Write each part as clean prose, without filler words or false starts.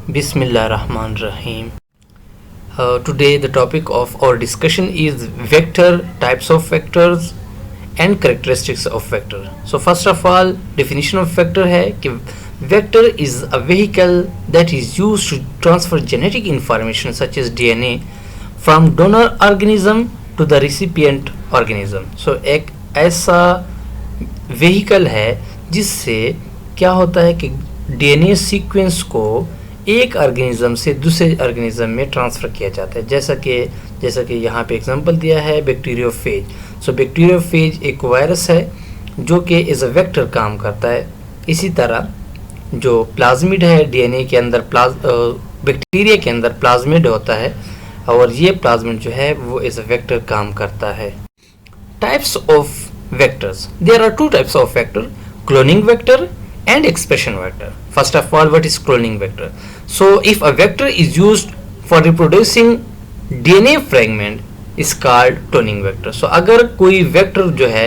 Bismillahirrahmanirrahim. Today the topic of our discussion is vector, types of vectors and characteristics of vector. So first of all, definition of vector है कि vector is a vehicle that is used to transfer genetic information such as DNA from donor organism to the recipient organism. So एक ऐसा vehicle है जिससे क्या होता है कि DNA सीक्वेंस को एक ऑर्गेनिज्म से दूसरे ऑर्गेनिज्म में ट्रांसफ़र किया जाता है, जैसा कि यहाँ पे एग्जांपल दिया है बैक्टीरियोफेज. सो बैक्टीरियोफेज एक वायरस है जो कि एज अ वेक्टर काम करता है. इसी तरह जो प्लाज्मिड है डीएनए के अंदर बैक्टीरिया के अंदर प्लाज्मिड होता है और ये प्लाज्मिड जो है वो एज अ वेक्टर काम करता है. Types of vectors, there are two types of vector, cloning vector and expression vector. First of all, what is cloning vector? So if a vector is used for reproducing DNA fragment is called cloning vector. So अगर कोई vector जो है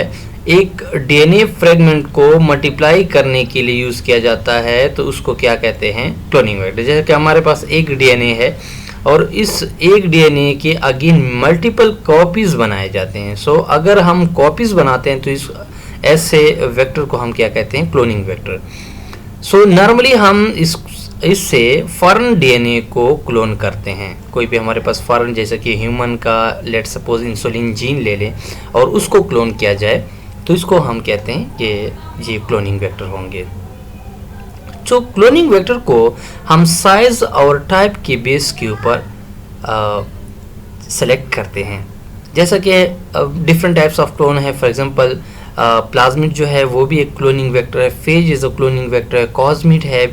एक DNA fragment को multiply करने के लिए use किया जाता है तो उसको क्या कहते हैं? Cloning vector. जैसे कि हमारे पास एक DNA है और इस एक DNA के अगेन मल्टीपल कॉपीज बनाए जाते हैं. सो अगर हम कॉपीज बनाते हैं तो इस ऐसे वेक्टर को हम क्या कहते हैं? Cloning vector. सो नॉर्मली हम इससे फॉरेन डीएनए को क्लोन करते हैं. कोई भी हमारे पास फॉरेन, जैसे कि ह्यूमन का लेट सपोज इंसुलिन जीन ले लें और उसको क्लोन किया जाए तो इसको हम कहते हैं कि ये क्लोनिंग वेक्टर होंगे. जो क्लोनिंग वेक्टर को हम साइज और टाइप के बेस के ऊपर सेलेक्ट करते हैं. जैसा कि डिफरेंट टाइप्स ऑफ क्लोन है. फॉर एग्जांपल प्लाज्मिड जो है वो भी एक क्लोनिंग वेक्टर है, phage is a cloning vector है, कॉस्मिड है,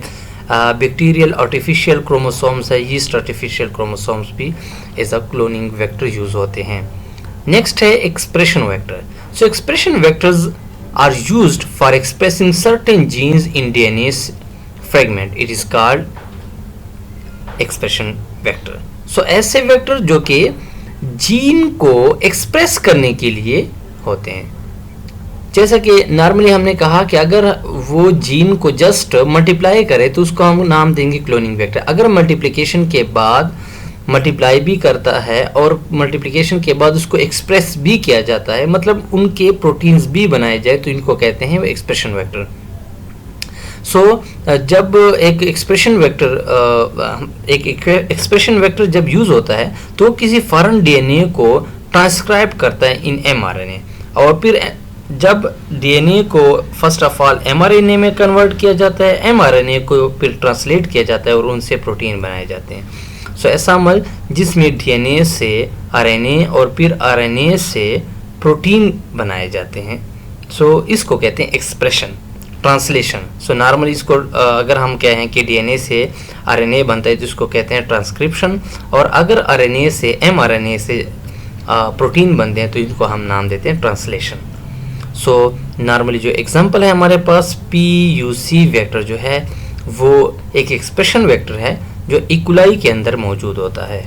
बैक्टीरियल आर्टिफिशियल क्रोमोसोम्स है, यीस्ट आर्टिफिशियल क्रोमोसोम्स भी as a cloning vector use होते हैं. नेक्स्ट है expression vector. So expression vectors are used for expressing certain genes in DNA fragment. It is called expression vector. So ऐसे vector जो कि gene को express करने के लिए होते हैं. जैसा कि नॉर्मली हमने कहा कि अगर वो जीन को जस्ट मल्टीप्लाई करे तो उसको हम नाम देंगे क्लोनिंग वेक्टर. अगर मल्टीप्लिकेशन के बाद मल्टीप्लाई भी करता है और मल्टीप्लिकेशन के बाद उसको एक्सप्रेस भी किया जाता है, मतलब उनके प्रोटीन्स भी बनाए जाए, तो इनको कहते हैं एक्सप्रेशन वेक्टर. सो जब एक एक्सप्रेशन वेक्टर जब यूज़ होता है तो किसी फॉरेन डीएनए को ट्रांसक्राइब करता है इन एमआरएनए और फिर जब डीएनए को फर्स्ट ऑफ ऑल एमआरएनए में कन्वर्ट किया जाता है, एमआरएनए को फिर ट्रांसलेट किया जाता है और उनसे प्रोटीन बनाए जाते हैं. सो ऐसा अमल जिसमें डीएनए से आरएनए और फिर आरएनए से प्रोटीन बनाए जाते हैं. सो इसको कहते हैं एक्सप्रेशन ट्रांसलेशन. सो नॉर्मली इसको अगर हम कहें कि डीएनए से आरएनए बनता है तो इसको कहते हैं ट्रांसक्रिप्शन, और अगर आरएनए से एमआरएनए से प्रोटीन बनते हैं तो इनको हम नाम देते हैं ट्रांसलेशन. सो नॉर्मली जो एग्जांपल है हमारे पास PUC वेक्टर जो है वो एक एक्सप्रेशन वेक्टर है जो इक्वलाई के अंदर मौजूद होता है.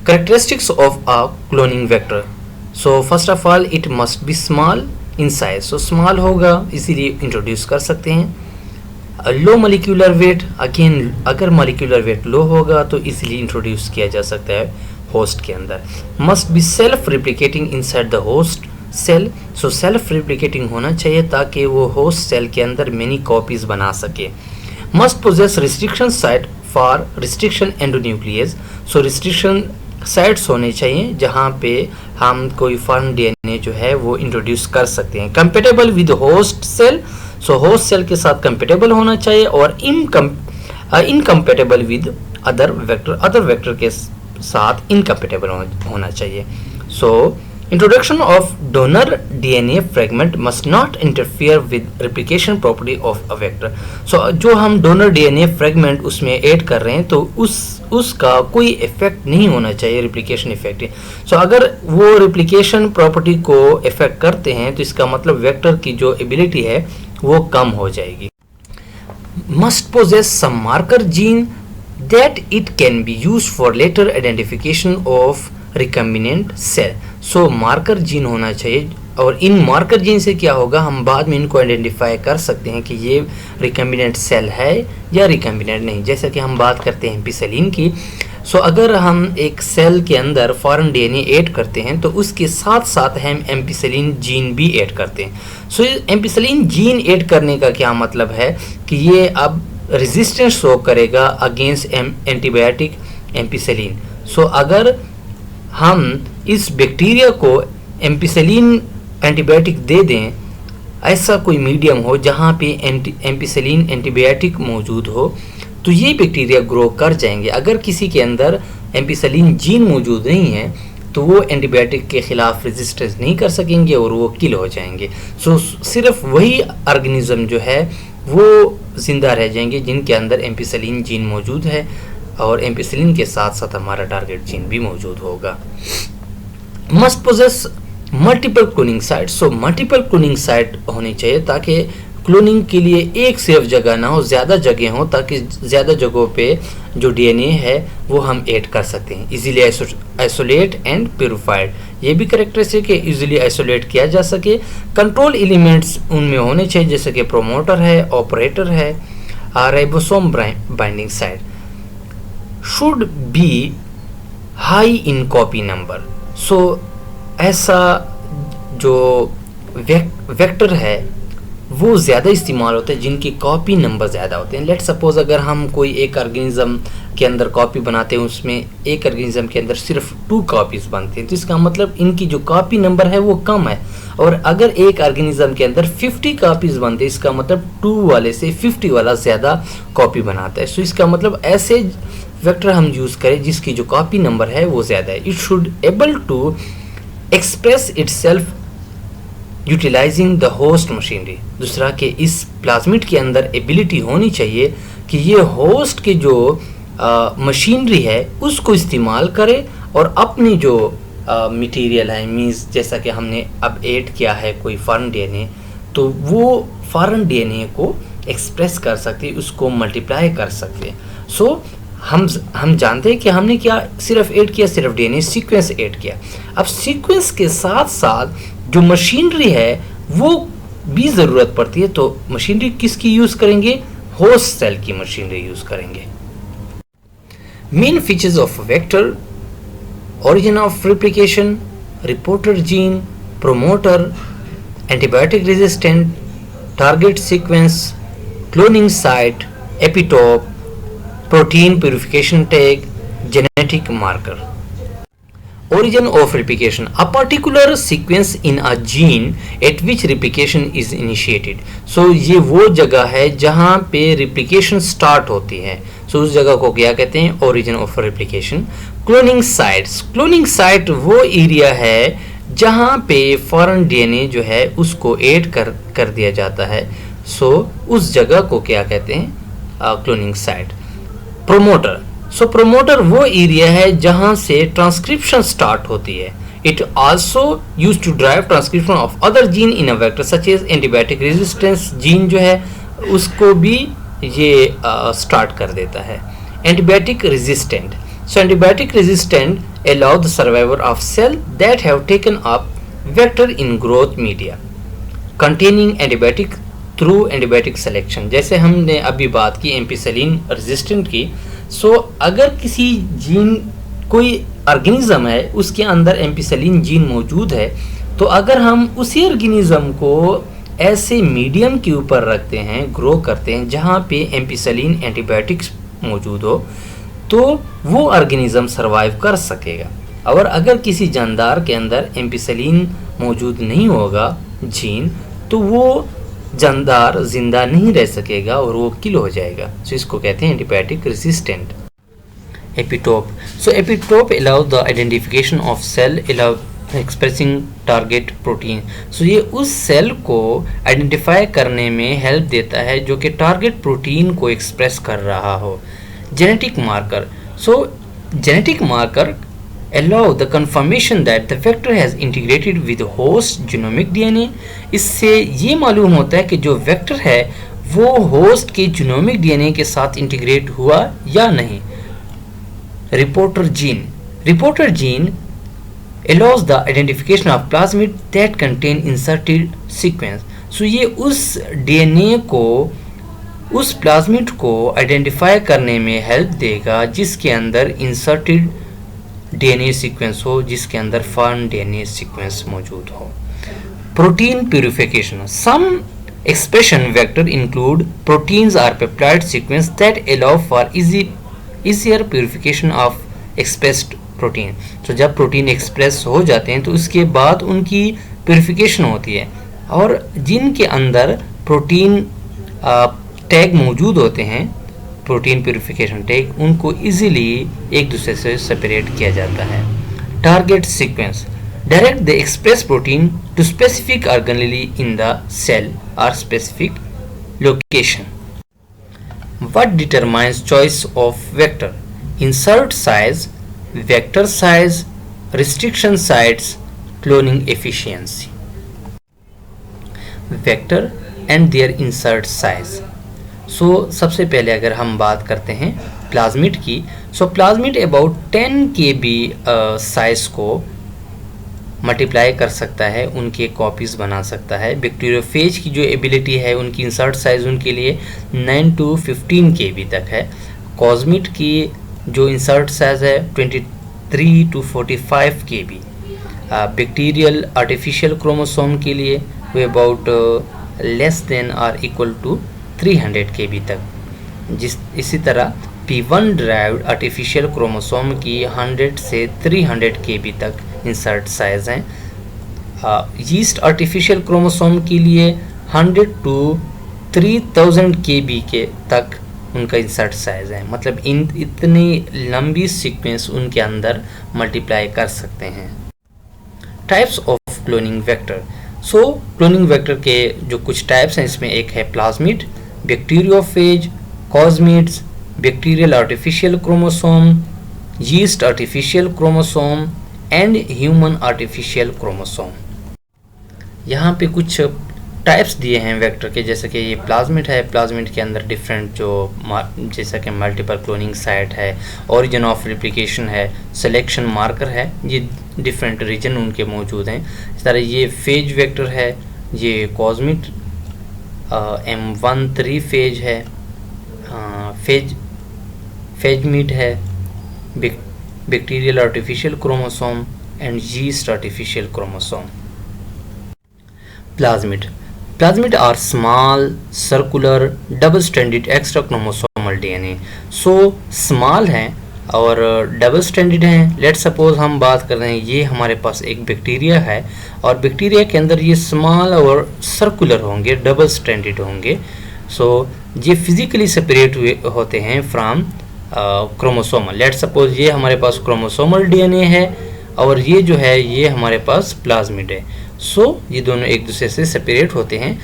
Characteristics of a cloning vector. So first of all it must be small in size. So small होगा इसीलिए इंट्रोड्यूस कर सकते हैं. लो मॉलिक्यूलर वेट, अगेन अगर मॉलिक्यूलर वेट लो होगा तो इसीलिए इंट्रोड्यूस किया जा सकता है होस्ट के अंदर. Must be self replicating inside the host cell. So self replicating होना चाहिए ताकि वो होस्ट सेल के अंदर मेनी कॉपीज बना सके. Must possess restriction site for restriction endonuclease. So restriction sites होने चाहिए जहाँ पे हम कोई फॉरेन डीएनए जो है वो इंट्रोड्यूस कर सकते हैं. Compatible with host cell. So host cell के साथ कंपेटेबल होना चाहिए और इनकम्पेटेबल विद अदर वेक्टर के साथ इनकम्पेटेबल होना चाहिए. सो Introduction of donor DNA fragment must not interfere with replication property of a vector. So जो हम donor DNA fragment उसमें ऐड कर रहे हैं तो उसका कोई इफेक्ट नहीं होना चाहिए, replication इफेक्ट. So अगर वो replication property को इफेक्ट करते हैं तो इसका मतलब वेक्टर की जो एबिलिटी है वो कम हो जाएगी. Must possess some marker gene that it can be used for later identification of recombinant cell. So marker gene होना चाहिए और इन मार्कर जीन से क्या होगा, हम बाद में इनको आइडेंटिफाई कर सकते हैं कि ये रिकम्बिनेंट सेल है या रिकम्बिनेंट नहीं। जैसा कि हम बात करते हैं एम्पिसिलिन की, सो अगर हम एक सेल के अंदर फॉरेन डीएनए ऐड करते हैं तो उसके साथ साथ हम एम्पिसिलिन जीन भी ऐड करते हैं। सो एम्पिसिलिन जीन ऐड करने का क्या मतलब है कि ये अब रेजिस्टेंस शो करेगा अगेंस्ट एंटीबायोटिक एम्पिसिलिन। सो अगर हम इस बैक्टीरिया को एम्पिसिलिन एंटीबायोटिक दे दें, ऐसा कोई मीडियम हो जहाँ पे एम्पिसिलिन एंटीबायोटिक मौजूद हो, तो ये बैक्टीरिया ग्रो कर जाएंगे। अगर किसी के अंदर एम्पिसिलिन जीन मौजूद नहीं है तो वो एंटीबायोटिक के खिलाफ रेजिस्टेंस नहीं कर सकेंगे और वो किल हो जाएंगे। सो सिर्फ वही ऑर्गेनिज्म जो है वो जिंदा रह जाएंगे जिनके अंदर एम्पिसिलिन जीन मौजूद है, और एम्पिसिलिन के साथ साथ हमारा टारगेट जीन भी मौजूद होगा। Must possess multiple cloning site. So multiple cloning site होनी चाहिए ताकि क्लोनिंग के लिए एक सिर्फ जगह ना हो, ज़्यादा जगह हो, ताकि ज़्यादा जगहों पे जो डीएनए है वो हम ऐड कर सकते हैं। इजीली आइसोलेट एंड प्योरीफाइड, ये भी कैरेक्टरिस्टिक है, इजीली आइसोलेट किया जा सके। कंट्रोल एलिमेंट्स उनमें होने चाहिए जैसे कि प्रोमोटर है, ऑपरेटर है, ribosome binding site should be high in copy number. So ऐसा जो वेक्टर है वो ज़्यादा इस्तेमाल होते हैं जिनकी कॉपी नंबर ज़्यादा होते हैं। लेट सपोज अगर हम कोई एक ऑर्गेनिज्म के अंदर कॉपी बनाते हैं, उसमें एक ऑर्गेनिज्म के अंदर सिर्फ 2 कॉपीज़ बनती हैं, तो इसका मतलब इनकी जो कॉपी नंबर है वो कम है। और अगर एक ऑर्गेनिज्म के अंदर 50 कॉपीज़ बनते हैं, इसका मतलब 2 वाले से 50 वाला ज़्यादा कॉपी बनाता है। सो इसका मतलब ऐसे वेक्टर हम यूज़ करें जिसकी जो कॉपी नंबर है वो ज़्यादा है। It should able to express itself utilising the host machinery. दूसरा कि इस प्लाज्मिड के अंदर एबिलिटी होनी चाहिए कि ये होस्ट की जो मशीनरी है उसको इस्तेमाल करे और अपनी जो मटेरियल है, मीन्स जैसा कि हमने अब ऐड किया है कोई फॉरेन डीएनए, तो वो फॉरेन डीएनए को एक्सप्रेस कर सकते हैं, उसको मल्टीप्लाई कर सकते हैं। सो हम जानते हैं कि हमने क्या सिर्फ ऐड किया, सिर्फ डीएनए सीक्वेंस ऐड किया। अब सीक्वेंस के साथ साथ जो मशीनरी है वो भी ज़रूरत पड़ती है, तो मशीनरी किसकी यूज़ करेंगे, होस्ट सेल की मशीनरी यूज़ करेंगे। Main features of vector, origin of replication, reporter gene, promoter, antibiotic resistant, target sequence, cloning site, epitope, protein purification tag, genetic marker. Origin of replication, a particular sequence in a gene at which replication is initiated. So ये वो जगह है जहाँ पे replication start होती है, so उस जगह को क्या कहते हैं, origin of replication. Cloning sites, cloning site वो एरिया है जहाँ पे फॉरेन डीएनए जो है उसको ऐड कर दिया जाता है, सो उस जगह को क्या कहते हैं, cloning site. Promoter, so promoter वो एरिया है जहाँ से ट्रांसक्रिप्शन स्टार्ट होती है. It also use to drive transcription of other gene in a vector such as antibiotic resistance gene जो है उसको भी ये स्टार्ट कर देता है. Antibiotic resistant, so antibiotic resistant allow the survival of cell that have taken up vector in growth media containing antibiotic through antibiotic selection. जैसे हमने अभी बात की एम्पिसिलिन रेजिस्टेंट की, सो अगर किसी जीन कोई ऑर्गेनिज्म है उसके अंदर एम्पिसिलिन जीन मौजूद है, तो अगर हम उसी ऑर्गेनिज्म को ऐसे मीडियम के ऊपर रखते हैं, ग्रो करते हैं जहाँ पे एम्पिसिलिन एंटीबायोटिक्स मौजूद हो, तो वो ऑर्गेनिज्म सरवाइव कर सकेगा. और अगर किसी जानदार के अंदर एम्पिसिलिन मौजूद नहीं होगा जीन, तो वो जानदार जिंदा नहीं रह सकेगा और वो किल हो जाएगा. सो इसको कहते हैं antibiotic resistant. Epitope, so epitope allow the identification of cell allow expressing target protein. So ये उस सेल को आइडेंटिफाई करने में हेल्प देता है जो कि टारगेट प्रोटीन को एक्सप्रेस कर रहा हो. Genetic marker, so genetic marker allow the confirmation that the vector has integrated with host genomic DNA. इससे ये मालूम होता है कि जो वेक्टर है वो होस्ट के जीनोमिक डीएनए के साथ इंटीग्रेट हुआ या नहीं. Reporter gene, reporter gene allows the identification of plasmid that contain inserted sequence. सो ये उस डीएनए को, उस प्लाज्मिड को आइडेंटिफाई करने में हेल्प देगा जिसके अंदर इंसर्टेड डीएनए सीक्वेंस हो, जिसके अंदर फॉरेन डीएनए सीक्वेंस मौजूद हो. Protein purification. Some expression vector include proteins or peptide sequence that allow for easier purification of expressed protein. तो जब प्रोटीन एक्सप्रेस हो जाते हैं तो उसके बाद उनकी प्यूरिफिकेशन होती है, और जिनके अंदर प्रोटीन टैग मौजूद होते हैं, प्रोटीन प्यूरिफिकेशन टैग, उनको इजीली एक दूसरे से सेपरेट किया जाता है. Target sequence. Direct the express protein to specific organelle in the cell or specific location. What determines choice of vector? Insert size, vector size, restriction sites, cloning efficiency. Vector and their insert size. So सबसे पहले अगर हम बात करते हैं plasmid की, so plasmid about 10 kb size को multiply कर सकता है, उनके कॉपीज़ बना सकता है. बैक्टीरियोफेज की जो एबिलिटी है, उनकी इंसर्ट साइज़ उनके लिए 9 to 15 kb तक है. कॉस्मिड की जो इंसर्ट साइज़ है 23 to 45 kb. Bacterial artificial chromosome के लिए वो अबाउट लेस देन और इक्वल टू 300 kb तक. इसी तरह P1 ड्राइव्ड आर्टिफिशियल क्रोमोसोम की 100 से 300 kb तक इंसर्ट साइज हैं. यीस्ट आर्टिफिशियल क्रोमोसोम के लिए 100 to 3000 kb के तक उनका इंसर्ट साइज है. मतलब इतनी लंबी सीक्वेंस उनके अंदर मल्टीप्लाई कर सकते हैं. Types of cloning vector. So cloning vector के जो कुछ टाइप्स हैं, इसमें एक है plasmid, bacteriophage, cosmids, bacterial artificial chromosome, yeast artificial chromosome and human artificial chromosome. यहाँ पे कुछ टाइप्स दिए हैं वेक्टर के, जैसे कि ये प्लाज्मिड है. प्लाज्मिड के अंदर डिफरेंट जो जैसा कि मल्टीपल क्लोनिंग साइट है, ओरिजिन ऑफ रिप्लिकेशन है, सिलेक्शन मार्कर है, ये डिफरेंट रीजन उनके मौजूद हैं. इस तरह ये फेज वेक्टर है, ये कॉस्मिड M13 फेज है, फेजमिड है, bacterial artificial chromosome and yeast artificial chromosome. Plasmid are small circular double stranded extra chromosomal DNA. So small हैं और डबल स्ट्रैंडेड हैं. लेट सपोज हम बात कर रहे हैं, ये हमारे पास एक बैक्टीरिया है और बैक्टीरिया के अंदर ये स्मॉल और सर्कुलर होंगे, डबल स्ट्रैंडेड होंगे. सो ये फिजिकली सेपरेट हुए होते हैं फ्रॉम क्रोमोसोमल. लेट सपोज ये हमारे पास क्रोमोसोमल डीएनए है और ये जो है ये हमारे पास प्लाज्मिड है. सो ये दोनों एक दूसरे से सेपरेट होते हैं.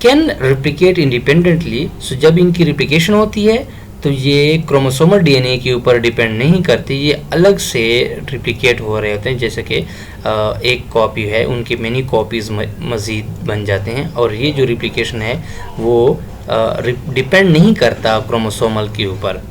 Can replicate independently. सो जब इनकी रिप्लिकेशन होती है तो ये क्रोमोसोमल डीएनए के ऊपर डिपेंड नहीं करती, ये अलग से रिप्लिकेट हो रहे होते हैं. जैसे कि एक कॉपी है, उनकी मैनी कॉपीज़ मज़ीद बन जाते हैं, और ये जो रिप्लिकेशन है वो डिपेंड नहीं करता क्रोमोसोमल के ऊपर.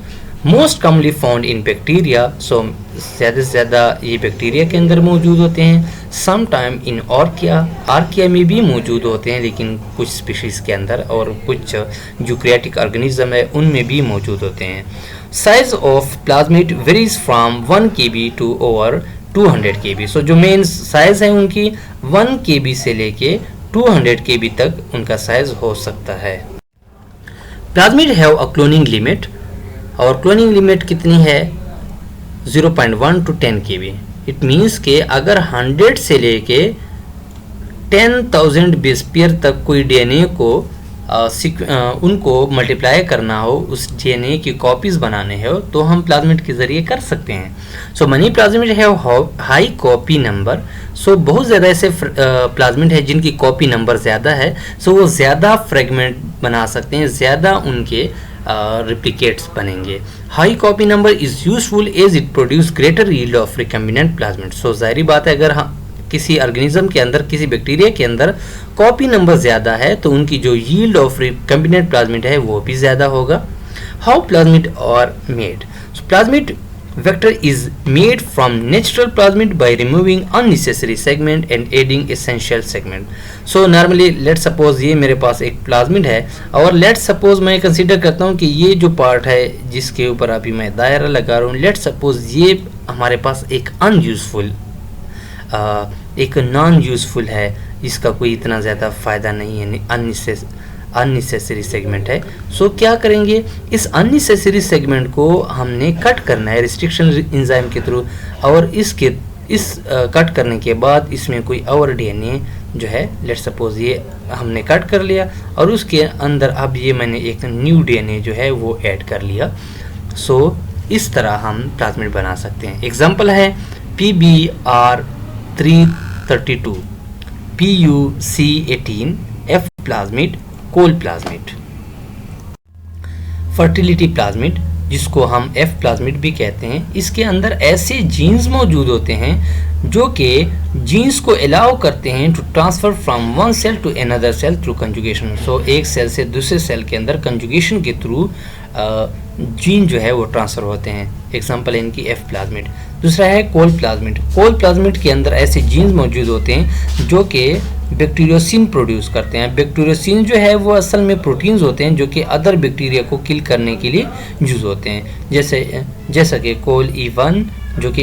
Most commonly found in bacteria. So ज़्यादा से ज़्यादा ये बैक्टीरिया के अंदर मौजूद होते हैं. सम टाइम इन आर्किया में भी मौजूद होते हैं, लेकिन कुछ स्पीशीज़ के अंदर, और कुछ यूकैरियोटिक ऑर्गेनिज्म है उनमें भी मौजूद होते हैं. Size of plasmid varies from 1 kb to over 200 kb. So जो मेन साइज है उनकी 1 kb से लेके 200 kb तक उनका साइज हो सकता है. Plasmid have a cloning limit, और क्लोनिंग लिमिट कितनी है? 0.1 to 10 kb. इट मीन्स कि अगर 100 से लेके 10,000 बेस पेयर तक कोई डीएनए को उनको मल्टीप्लाई करना हो, उस डीएनए की कॉपीज़ बनाने हो, तो हम प्लाज्मिड के ज़रिए कर सकते हैं. So many plasmid have high copy number. So बहुत ज़्यादा ऐसे प्लाज्मिड है जिनकी कॉपी नंबर ज़्यादा है. सो वो ज़्यादा फ्रेगमेंट बना सकते हैं, ज़्यादा उनके रिप्लिकेट्स बनेंगे. High copy number is useful as it produce greater yield of recombinant plasmid. So जाहिर बात है, अगर किसी ऑर्गेनिज्म के अंदर, किसी बैक्टीरिया के अंदर कॉपी नंबर ज़्यादा है तो उनकी जो यील्ड ऑफ रिकम्बिनेंट प्लाज्मिड है वो भी ज़्यादा होगा. How plasmid are made. So plasmid vector is made from natural plasmid by removing unnecessary segment and adding essential segment. So normally let's suppose ये मेरे पास एक plasmid है और let's suppose मैं consider करता हूँ कि ये जो part है जिसके ऊपर अभी मैं दायरा लगा रहा हूँ, let's suppose ये हमारे पास एक unuseful एक नॉन यूजफुल है, इसका कोई इतना ज़्यादा फ़ायदा नहीं है, अननेसेसरी सेगमेंट है. सो क्या करेंगे, इस अननेसेसरी सेगमेंट को हमने कट करना है रिस्ट्रिक्शन एंजाइम के थ्रू, और इस कट करने के बाद इसमें कोई और डीएनए जो है लेट्स सपोज ये हमने कट कर लिया और उसके अंदर अब ये मैंने एक न्यू डीएनए जो है वो ऐड कर लिया. सो इस तरह हम प्लाज्मिड बना सकते हैं. एग्जांपल है PBr332, PuC18, F प्लाज्मिड, कोल प्लाज्मिड. फर्टिलिटी प्लाज्मिड जिसको हम F प्लाज्मिड भी कहते हैं, इसके अंदर ऐसे जीन्स मौजूद होते हैं जो कि जीन्स को अलाउ करते हैं to transfer from one cell to another cell through conjugation. So एक सेल से दूसरे सेल के अंदर कंजुगेशन के थ्रू जीन जो है वो ट्रांसफ़र होते हैं. एग्जांपल है इनकी F प्लाज्मिड. दूसरा है कोल प्लाज्मिड. कोल प्लाज्मिड के अंदर ऐसे जीन्स मौजूद होते हैं जो कि बैक्टीरियोसिन प्रोड्यूस करते हैं. बैक्टीरियोसिन जो है वो असल में प्रोटीन्स होते हैं जो कि अदर बैक्टीरिया को किल करने के लिए यूज़ होते हैं, जैसा कि कोल E1 जो कि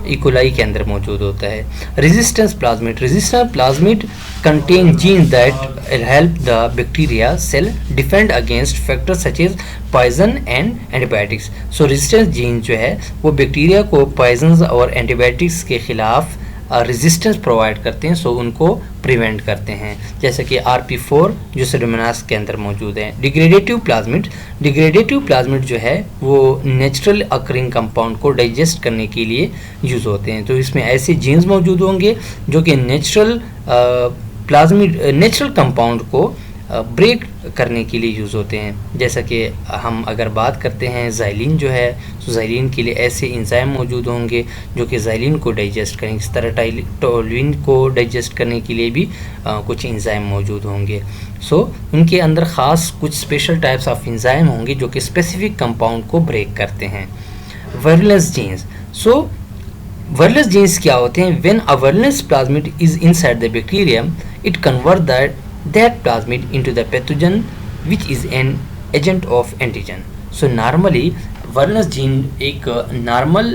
इकोलाई के अंदर मौजूद होता है. Resistance plasmid. Resistance plasmid contain genes that help the bacteria cell defend against factors such as poison and antibiotics. So resistance gene जो है वो बैक्टीरिया को पॉइजन और एंटीबायोटिक्स के खिलाफ रेजिस्टेंस प्रोवाइड करते हैं, सो उनको प्रिवेंट करते हैं, जैसे कि RP4 जो सुडोमोनास के अंदर मौजूद है. Degradative plasmid. डिग्रेडेटिव प्लाज्मिड जो है वो नेचुरल अकरिंग कंपाउंड को डाइजेस्ट करने के लिए यूज़ होते हैं. तो इसमें ऐसे जीन्स मौजूद होंगे जो कि नेचुरल कंपाउंड को ब्रेक करने के लिए यूज़ होते हैं. जैसा कि हम अगर बात करते हैं ज़ाइलिन जो है, तो ज़ाइलिन के लिए ऐसे इंजाइम मौजूद होंगे जो कि ज़ाइलिन को डाइजेस्ट करेंगे. इस तरह टोलिन को डाइजेस्ट करने के लिए भी कुछ इंजाइम मौजूद होंगे. सो उनके अंदर ख़ास कुछ स्पेशल टाइप्स ऑफ इंजाइम होंगे जो कि स्पेसिफिक कंपाउंड को ब्रेक करते हैं. Virulence genes. So virulence genes क्या होते हैं? When a virulence plasmid is inside the bacterium, it convert that plasmid into the pathogen which is an agent of antigen. So normally virulence gene एक normal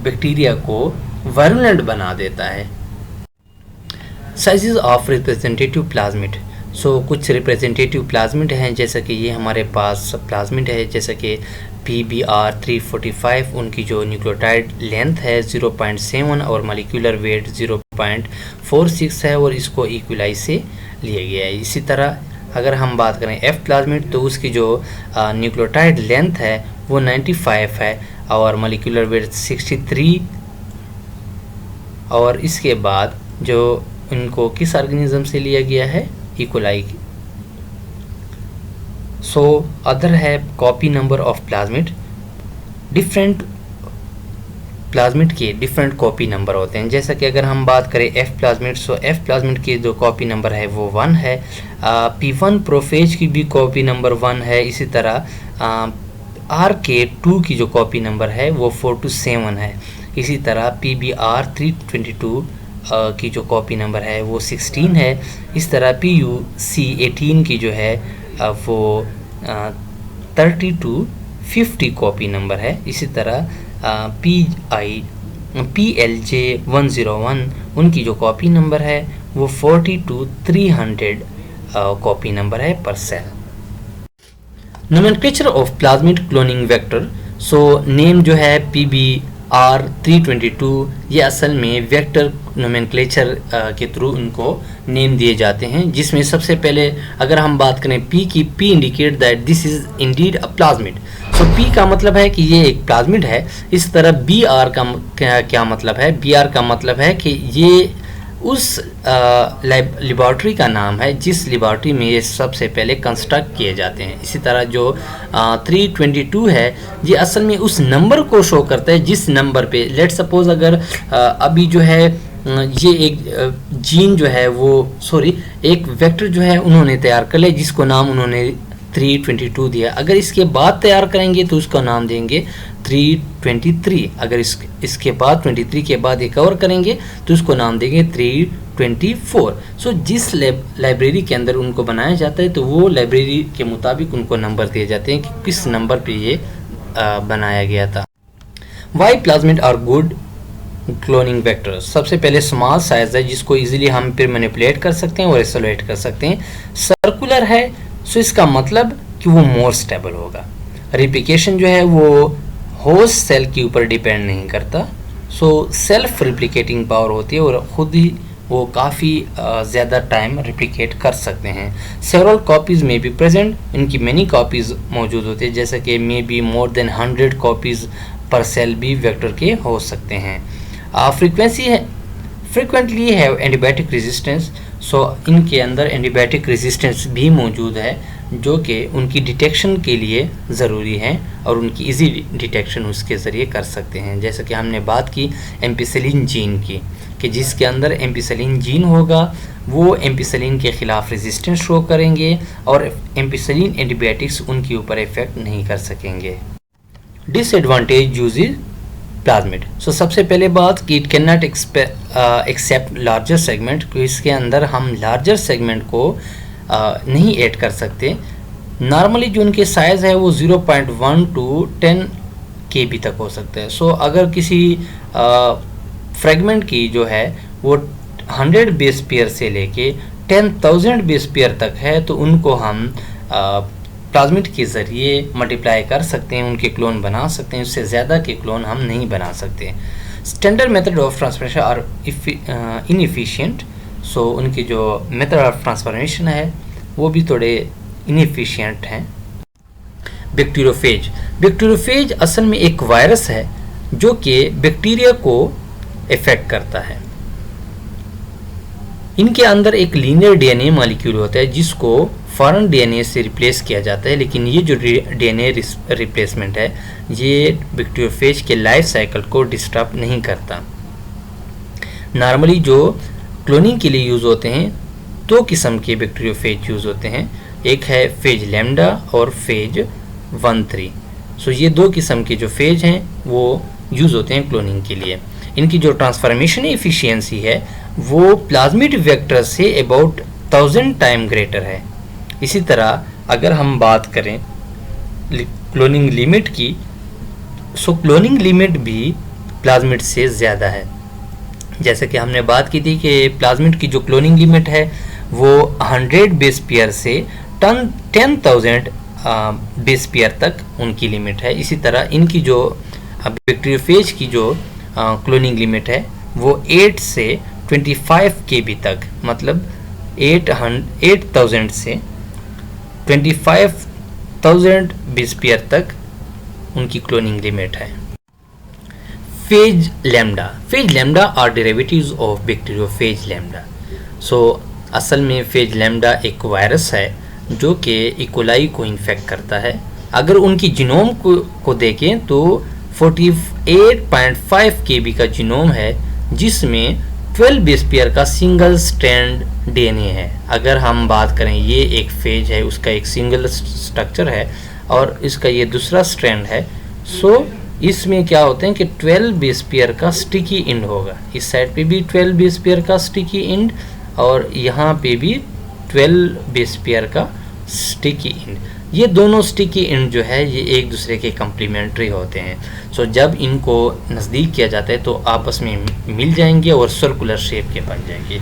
bacteria को virulent बना देता है. Sizes of representative plasmid. So कुछ representative plasmid हैं, जैसा कि ये हमारे पास प्लाज्मिड है जैसा कि PBr345. उनकी जो न्यूक्लियोटाइड लेंथ है 0.7 और मॉलिक्यूलर वेट 0.46 है और इसको इक्विलाई से लिया गया है. इसी तरह अगर हम बात करें F प्लाज्मिड तो उसकी जो न्यूक्लियोटाइड लेंथ है वो 95 है और मॉलिक्यूलर वेट 63. और इसके बाद जो इनको किस ऑर्गेनिज्म से लिया गया है? इकोलाई. सो अदर है copy number of plasmid. Different plasmid के डिफरेंट कॉपी नंबर होते हैं. जैसा कि अगर हम बात करें F प्लाज्मिड, सो F प्लाज्मिड की जो कॉपी नंबर है वो 1 है. P1 प्रोफेज की भी कॉपी नंबर 1 है. इसी तरह RK2 की जो कॉपी नंबर है वो 4 to 7 है. इसी तरह PBr322 की जो कॉपी नंबर है वो 16 है. इस तरह PuC18 की जो है वो 30 to 50 कॉपी नंबर है. इसी तरह PLJ101 उनकी जो कॉपी नंबर है वो 40 to 300 कॉपी नंबर है per cell. Nomenclature of plasmid cloning vector. So name जो है PBr322 ये असल में वेक्टर नोमेनक्लेचर के थ्रू उनको नेम दिए जाते हैं, जिसमें सबसे पहले अगर हम बात करें P की, P indicate that this is indeed a plasmid. So P का मतलब है कि ये एक प्लाज्मिड है. इस तरह BR का क्या मतलब है? BR का मतलब है कि ये उस लेबॉर्ट्री का नाम है जिस लेबॉर्ट्री में ये सबसे पहले कंस्ट्रक्ट किए जाते हैं. इसी तरह जो 322 है ये असल में उस नंबर को शो करता है जिस नंबर पे लेट सपोज अगर अभी जो है ये एक जीन जो है वो एक वेक्टर जो है उन्होंने तैयार कर लिया जिसको नाम उन्होंने 322 दिया। अगर इसके बाद तैयार करेंगे तो उसका नाम देंगे 323। अगर इसके बाद 23 के बाद एक और करेंगे तो उसको नाम देंगे 324। सो जिस लाइब्रेरी के अंदर उनको बनाया जाता है तो वो लाइब्रेरी के मुताबिक उनको नंबर दिए जाते हैं कि किस नंबर पे ये बनाया गया था। Why plasmid are good cloning vectors. सबसे पहले स्मॉल साइज है जिसको इजीली हम फिर मैनिपुलेट कर सकते हैं और आइसोलेट कर सकते हैं। सर्कुलर है सो इसका मतलब कि वो मोर स्टेबल होगा। रिप्लिकेशन जो है वो होस्ट सेल के ऊपर डिपेंड नहीं करता। सो सेल्फ रिप्लिकेटिंग पावर होती है और ख़ुद ही वो काफ़ी ज़्यादा टाइम रिप्लिकेट कर सकते हैं। सेवरल कॉपीज़ में बी प्रेजेंट, इनकी मैनी कॉपीज़ मौजूद होती है, जैसे कि may be more than 100 copies पर सेल भी वेक्टर के हो सकते हैं। फ्रीक्वेंसी है फ्रिक्वेंटली हैव एंटीबायोटिक रेजिस्टेंस। सो इनके अंदर एंटीबायोटिक रेजिस्टेंस भी मौजूद है जो कि उनकी डिटेक्शन के लिए ज़रूरी है और उनकी इजी डिटेक्शन उसके ज़रिए कर सकते हैं। जैसे कि हमने बात की एम्पिसिलिन जीन की, कि जिसके अंदर एम्पिसिलिन जीन होगा वो एम्पिसिलिन के ख़िलाफ़ रेजिस्टेंस शो करेंगे और एम्पिसिलिन एंटीबायोटिक्स उनके ऊपर इफ़ेक्ट नहीं कर सकेंगे। Disadvantage usage plasmid. सो सबसे पहले बात कि it can not accept larger segment, तो इसके अंदर हम लार्जर सेगमेंट को नहीं ऐड कर सकते। नॉर्मली जो उनके साइज़ है वो 0.1 to 10 KB तक हो सकता है। सो अगर किसी फ्रेगमेंट की जो है वो 100 बेस पेयर से लेके 10,000 बेस पेयर तक है तो उनको हम प्लाज्मिड के ज़रिए मल्टीप्लाई कर सकते हैं, उनके क्लोन बना सकते हैं। उससे ज़्यादा के क्लोन हम नहीं बना सकते। Standard method of transformation are inefficient. So उनकी जो मेथड ऑफ ट्रांसफॉर्मेशन है वो भी थोड़े इनएफिशिएंट हैं। बैक्टीरियोफेज असल में एक वायरस है जो कि बैक्टीरिया को इफेक्ट करता है। इनके अंदर एक लीनियर डीएनए मॉलिक्यूल होता है जिसको फॉरेन डीएनए से रिप्लेस किया जाता है, लेकिन ये जो डीएनए रिप्लेसमेंट है ये बैक्टीरियोफेज के लाइफ साइकिल को डिस्टर्ब नहीं करता। नॉर्मली जो क्लोनिंग के लिए यूज़ होते हैं दो किस्म के बैक्टीरियोफेज यूज़ होते हैं, एक है फेज लैम्डा और फेज 1-3। सो ये दो किस्म के जो फेज हैं वो यूज़ होते हैं क्लोनिंग के लिए। इनकी जो ट्रांसफॉर्मेशन एफिशिएंसी है वो plasmid vector say about 1000 time greater है। इसी तरह अगर हम बात करें क्लोनिंग लिमिट की, सो क्लोनिंग लिमिट भी प्लाज्मिड से ज़्यादा है। जैसे कि हमने बात की थी कि प्लाज्मिड की जो क्लोनिंग लिमिट है वो 100 बेस पेयर से 10,000 बेस पेयर तक उनकी लिमिट है। इसी तरह इनकी जो बैक्टीरियोफेज की जो क्लोनिंग लिमिट है वो 8 से 25 KB तक, मतलब 8,000 से 25,000 बेस पेयर तक उनकी क्लोनिंग लिमिट है। Phage lambda are derivatives of bacteriophage lambda. So असल में फेज लैम्डा एक वायरस है जो कि इकोलाई को इन्फेक्ट करता है। अगर उनकी जीनोम को देखें तो 48.5 KB का जीनोम है जिसमें 12 बेस पेयर का सिंगल स्ट्रैंड डीएनए है। अगर हम बात करें ये एक फेज है, उसका एक सिंगल स्ट्रक्चर है और इसका ये दूसरा स्ट्रैंड है। सो इसमें क्या होते हैं कि 12 बेस पेयर का स्टिकी एंड होगा। इस साइड पे भी 12 बेस पेयर का स्टिकी एंड और यहाँ पे भी 12 बेस पेयर का स्टिकी एंड। ये दोनों स्टिकी एंड जो है ये एक दूसरे के कम्प्लीमेंट्री होते हैं। सो जब इनको नज़दीक किया जाता है तो आपस में मिल जाएंगे और सर्कुलर शेप के बन जाएंगे।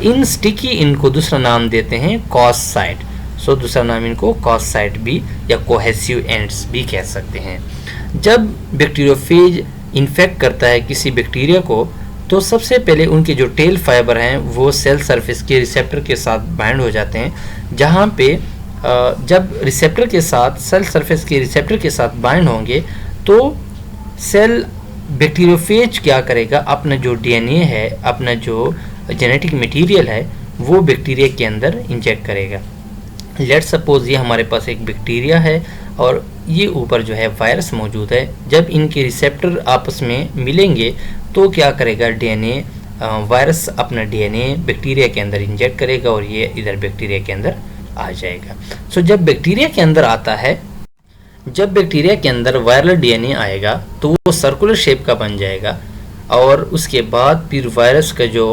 इन स्टिकी एंड को दूसरा नाम देते हैं कॉस साइट। सो दूसरा नाम इनको कॉस साइट भी या कोहेसिव एंड्स भी कह सकते हैं। जब बैक्टीरियोफेज इन्फेक्ट करता है किसी बैक्टीरिया को तो सबसे पहले उनके जो टेल फाइबर हैं वो सेल सरफेस के रिसेप्टर के साथ बाइंड हो जाते हैं, जहाँ पे जब रिसेप्टर के साथ सेल सरफेस के रिसेप्टर के साथ बाइंड होंगे तो सेल बैक्टीरियोफेज क्या करेगा, अपना जो डीएनए है, अपना जो जेनेटिक मटेरियल है वो बैक्टीरिया के अंदर इंजेक्ट करेगा। लेट्स सपोज ये हमारे पास एक बैक्टीरिया है और ये ऊपर जो है वायरस मौजूद है। जब इनके रिसेप्टर आपस में मिलेंगे तो क्या करेगा, डीएनए वायरस अपना डीएनए बैक्टीरिया के अंदर इंजेक्ट करेगा और ये इधर बैक्टीरिया के अंदर आ जाएगा। सो जब बैक्टीरिया के अंदर आता है, जब बैक्टीरिया के अंदर वायरल डीएनए आएगा तो वो सर्कुलर शेप का बन जाएगा और उसके बाद फिर वायरस का जो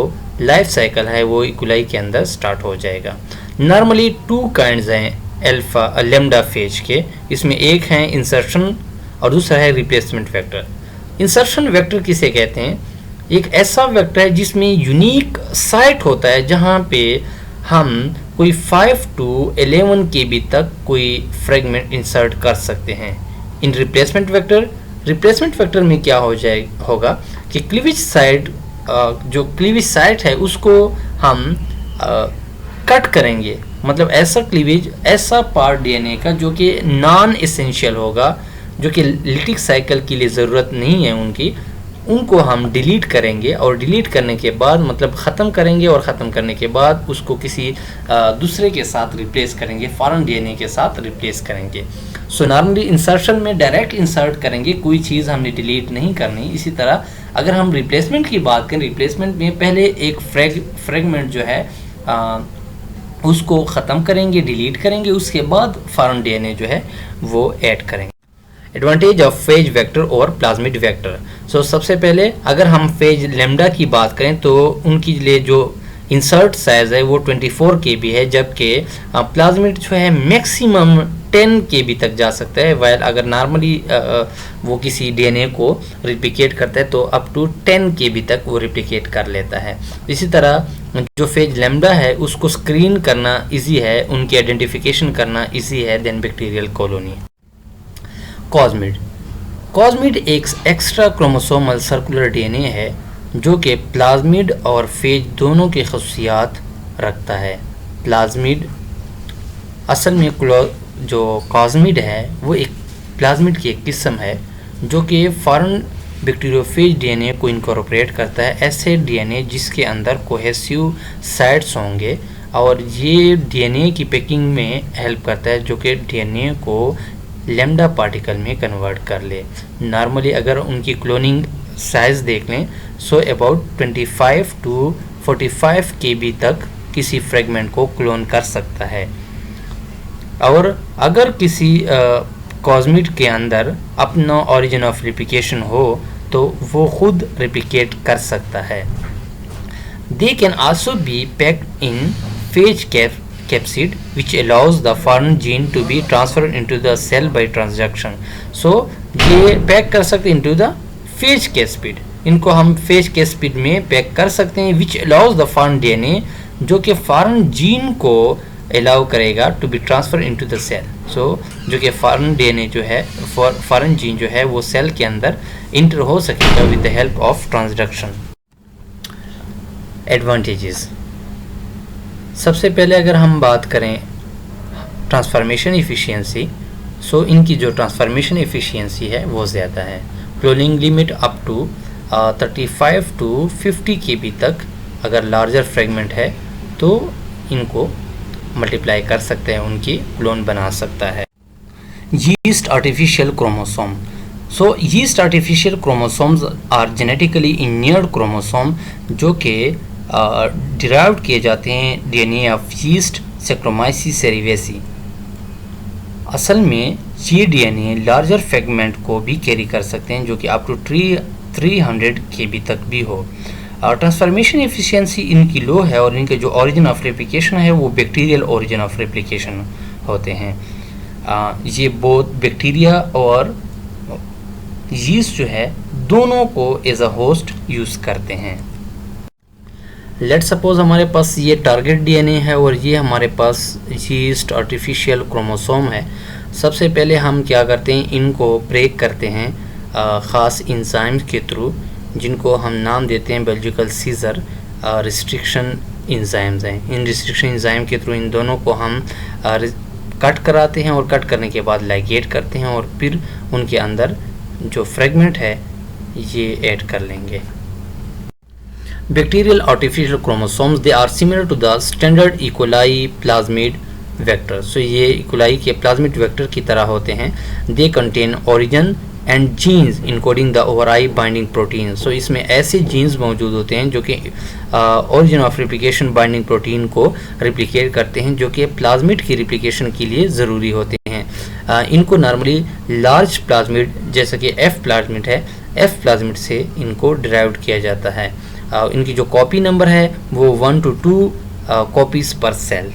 लाइफ साइकिल है वो इकोलाई के अंदर स्टार्ट हो जाएगा। नॉर्मली 2 काइंड्स हैं अल्फा लेम्डा फेज के, इसमें एक है इंसर्शन और दूसरा है रिप्लेसमेंट वेक्टर। इंसर्शन वेक्टर किसे कहते हैं? एक ऐसा वेक्टर है जिसमें यूनिक साइट होता है जहाँ पे हम कोई 5 to 11 KB तक कोई फ्रेगमेंट इंसर्ट कर सकते हैं। इन रिप्लेसमेंट वेक्टर में क्या होगा कि क्लीवेज साइट, जो क्लीवेज साइट है उसको हम कट करेंगे, मतलब ऐसा क्लीवेज, ऐसा पार्ट डीएनए का जो कि नॉन एसेंशियल होगा, जो कि लिटिक साइकिल के लिए ज़रूरत नहीं है उनको हम डिलीट करेंगे और डिलीट करने के बाद मतलब ख़त्म करेंगे और ख़त्म करने के बाद उसको किसी दूसरे के साथ रिप्लेस करेंगे, फॉरेन डीएनए के साथ रिप्लेस करेंगे। सो नॉर्मली इंसर्शन में डायरेक्ट इंसर्ट करेंगे, कोई चीज़ हमने डिलीट नहीं करनी। इसी तरह अगर हम रिप्लेसमेंट की बात करें, रिप्लेसमेंट में पहले एक फ्रेगमेंट जो है उसको ख़त्म करेंगे, डिलीट करेंगे, उसके बाद फॉरेन डीएनए जो है वो ऐड करेंगे। एडवांटेज ऑफ फेज वेक्टर और प्लाज्मिड वेक्टर। सो सबसे पहले अगर हम फेज लेम्डा की बात करें तो उनकी लिए जो इंसर्ट साइज है वो 24 KB है, जबकि प्लाज्मिड जो है मैक्सिमम 10 KB तक जा सकता है। वाइल अगर नॉर्मली वो किसी डीएनए को रिप्लिकेट करता है तो अप टू 10 KB तक वो रिप्लिकेट कर लेता है। इसी तरह जो फेज लेम्डा है उसको स्क्रीन करना इजी है, उनकी आइडेंटिफिकेशन करना इजी है देन बैक्टीरियल कॉलोनी। कॉस्मिड एक एक्स्ट्रा क्रोमोसोमल सर्कुलर डीएनए है जो कि प्लाज्मिड और फेज दोनों की खसूसियात रखता है। प्लाज्मिड असल में जो कॉस्मिड है वो एक प्लाज्मिड की एक किस्म है जो कि फॉरेन बैक्टीरियोफेज डीएनए को इनकॉर्पोरेट करता है, ऐसे डीएनए जिसके अंदर कोहेसिव साइट्स होंगे और ये डीएनए की पैकिंग में हेल्प करता है जो कि डीएनए को लैम्डा पार्टिकल में कन्वर्ट कर ले। नॉर्मली अगर उनकी क्लोनिंग साइज़ देख लें सो अबाउट 25 to 45 KB तक किसी फ्रेगमेंट को क्लोन कर सकता है। और अगर किसी कॉस्मिड के अंदर अपना ओरिजिन ऑफ रेप्लिकेशन हो तो वो खुद रेप्लिकेट कर सकता है। They can also be packed in phase capsid which allows the foreign gene to be transferred into the cell by transduction. So ये पैक कर सकते into the phage capsid, इनको हम phage capsid में पैक कर सकते हैं which allows the foreign DNA, जो कि foreign gene को allow करेगा to be transferred into the cell. So जो कि foreign DNA जो है, foreign gene जो है वो cell के अंदर enter हो सकेगा with the help of transduction. Advantages. सबसे पहले अगर हम बात करें ट्रांसफॉर्मेशन एफिशिएंसी, सो इनकी जो ट्रांसफॉर्मेशन एफिशिएंसी है वो ज़्यादा है। Cloning limit up to 35 to 50 KB तक अगर लार्जर फ्रेगमेंट है तो इनको मल्टीप्लाई कर सकते हैं, उनकी क्लोन बना सकता है। Yeast artificial chromosome. So yeast artificial chromosomes are genetically engineered chromosome जो कि डिराइव्ड किए जाते हैं DNA of yeast Saccharomyces cerevisiae. असल में ये डीएनए लार्जर फ्रेगमेंट को भी कैरी कर सकते हैं जो कि अप टू 300 KB तक भी हो। और ट्रांसफॉर्मेशन एफिशिएंसी इनकी लो है और इनके जो ओरिजिन ऑफ रेप्लिकेशन है वो बैक्टीरियल ओरिजिन ऑफ रेप्लिकेशन होते हैं। ये बोथ बैक्टीरिया और यीस्ट जो है दोनों को एज अ होस्ट यूज़ करते हैं। लेट सपोज हमारे पास ये टारगेट डीएनए है और ये हमारे पास यीस्ट आर्टिफिशियल क्रोमोसोम है। सबसे पहले हम क्या करते हैं, इनको ब्रेक करते हैं ख़ास इंजाइम्स के थ्रू जिनको हम नाम देते हैं बायोलॉजिकल सीजर रिस्ट्रिक्शन इंजाइम्स हैं। इन रिस्ट्रिक्शन इंजाइम के थ्रू इन दोनों को हम कट कराते हैं और कट करने के बाद लाइगेट करते हैं और फिर उनके अंदर जो फ्रेगमेंट है ये ऐड कर लेंगे। Bacterial artificial chromosomes, they are similar to the standard E. coli plasmid vector. So ये E. coli के plasmid vector की तरह होते हैं। They contain origin and genes encoding the ori binding protein. So इसमें ऐसे जीन्स मौजूद होते हैं जो कि origin of replication binding protein को रिप्लिकेट करते हैं, जो कि प्लाज्मिड की रिप्लिकेशन के लिए ज़रूरी होते हैं। इनको नॉर्मली लार्ज प्लाज्मिड जैसा कि एफ प्लाज्मिड है, एफ प्लाज्मिड से इनको डिराइव्ड किया जाता है। इनकी जो कॉपी नंबर है वो 1 to 2 copies per cell.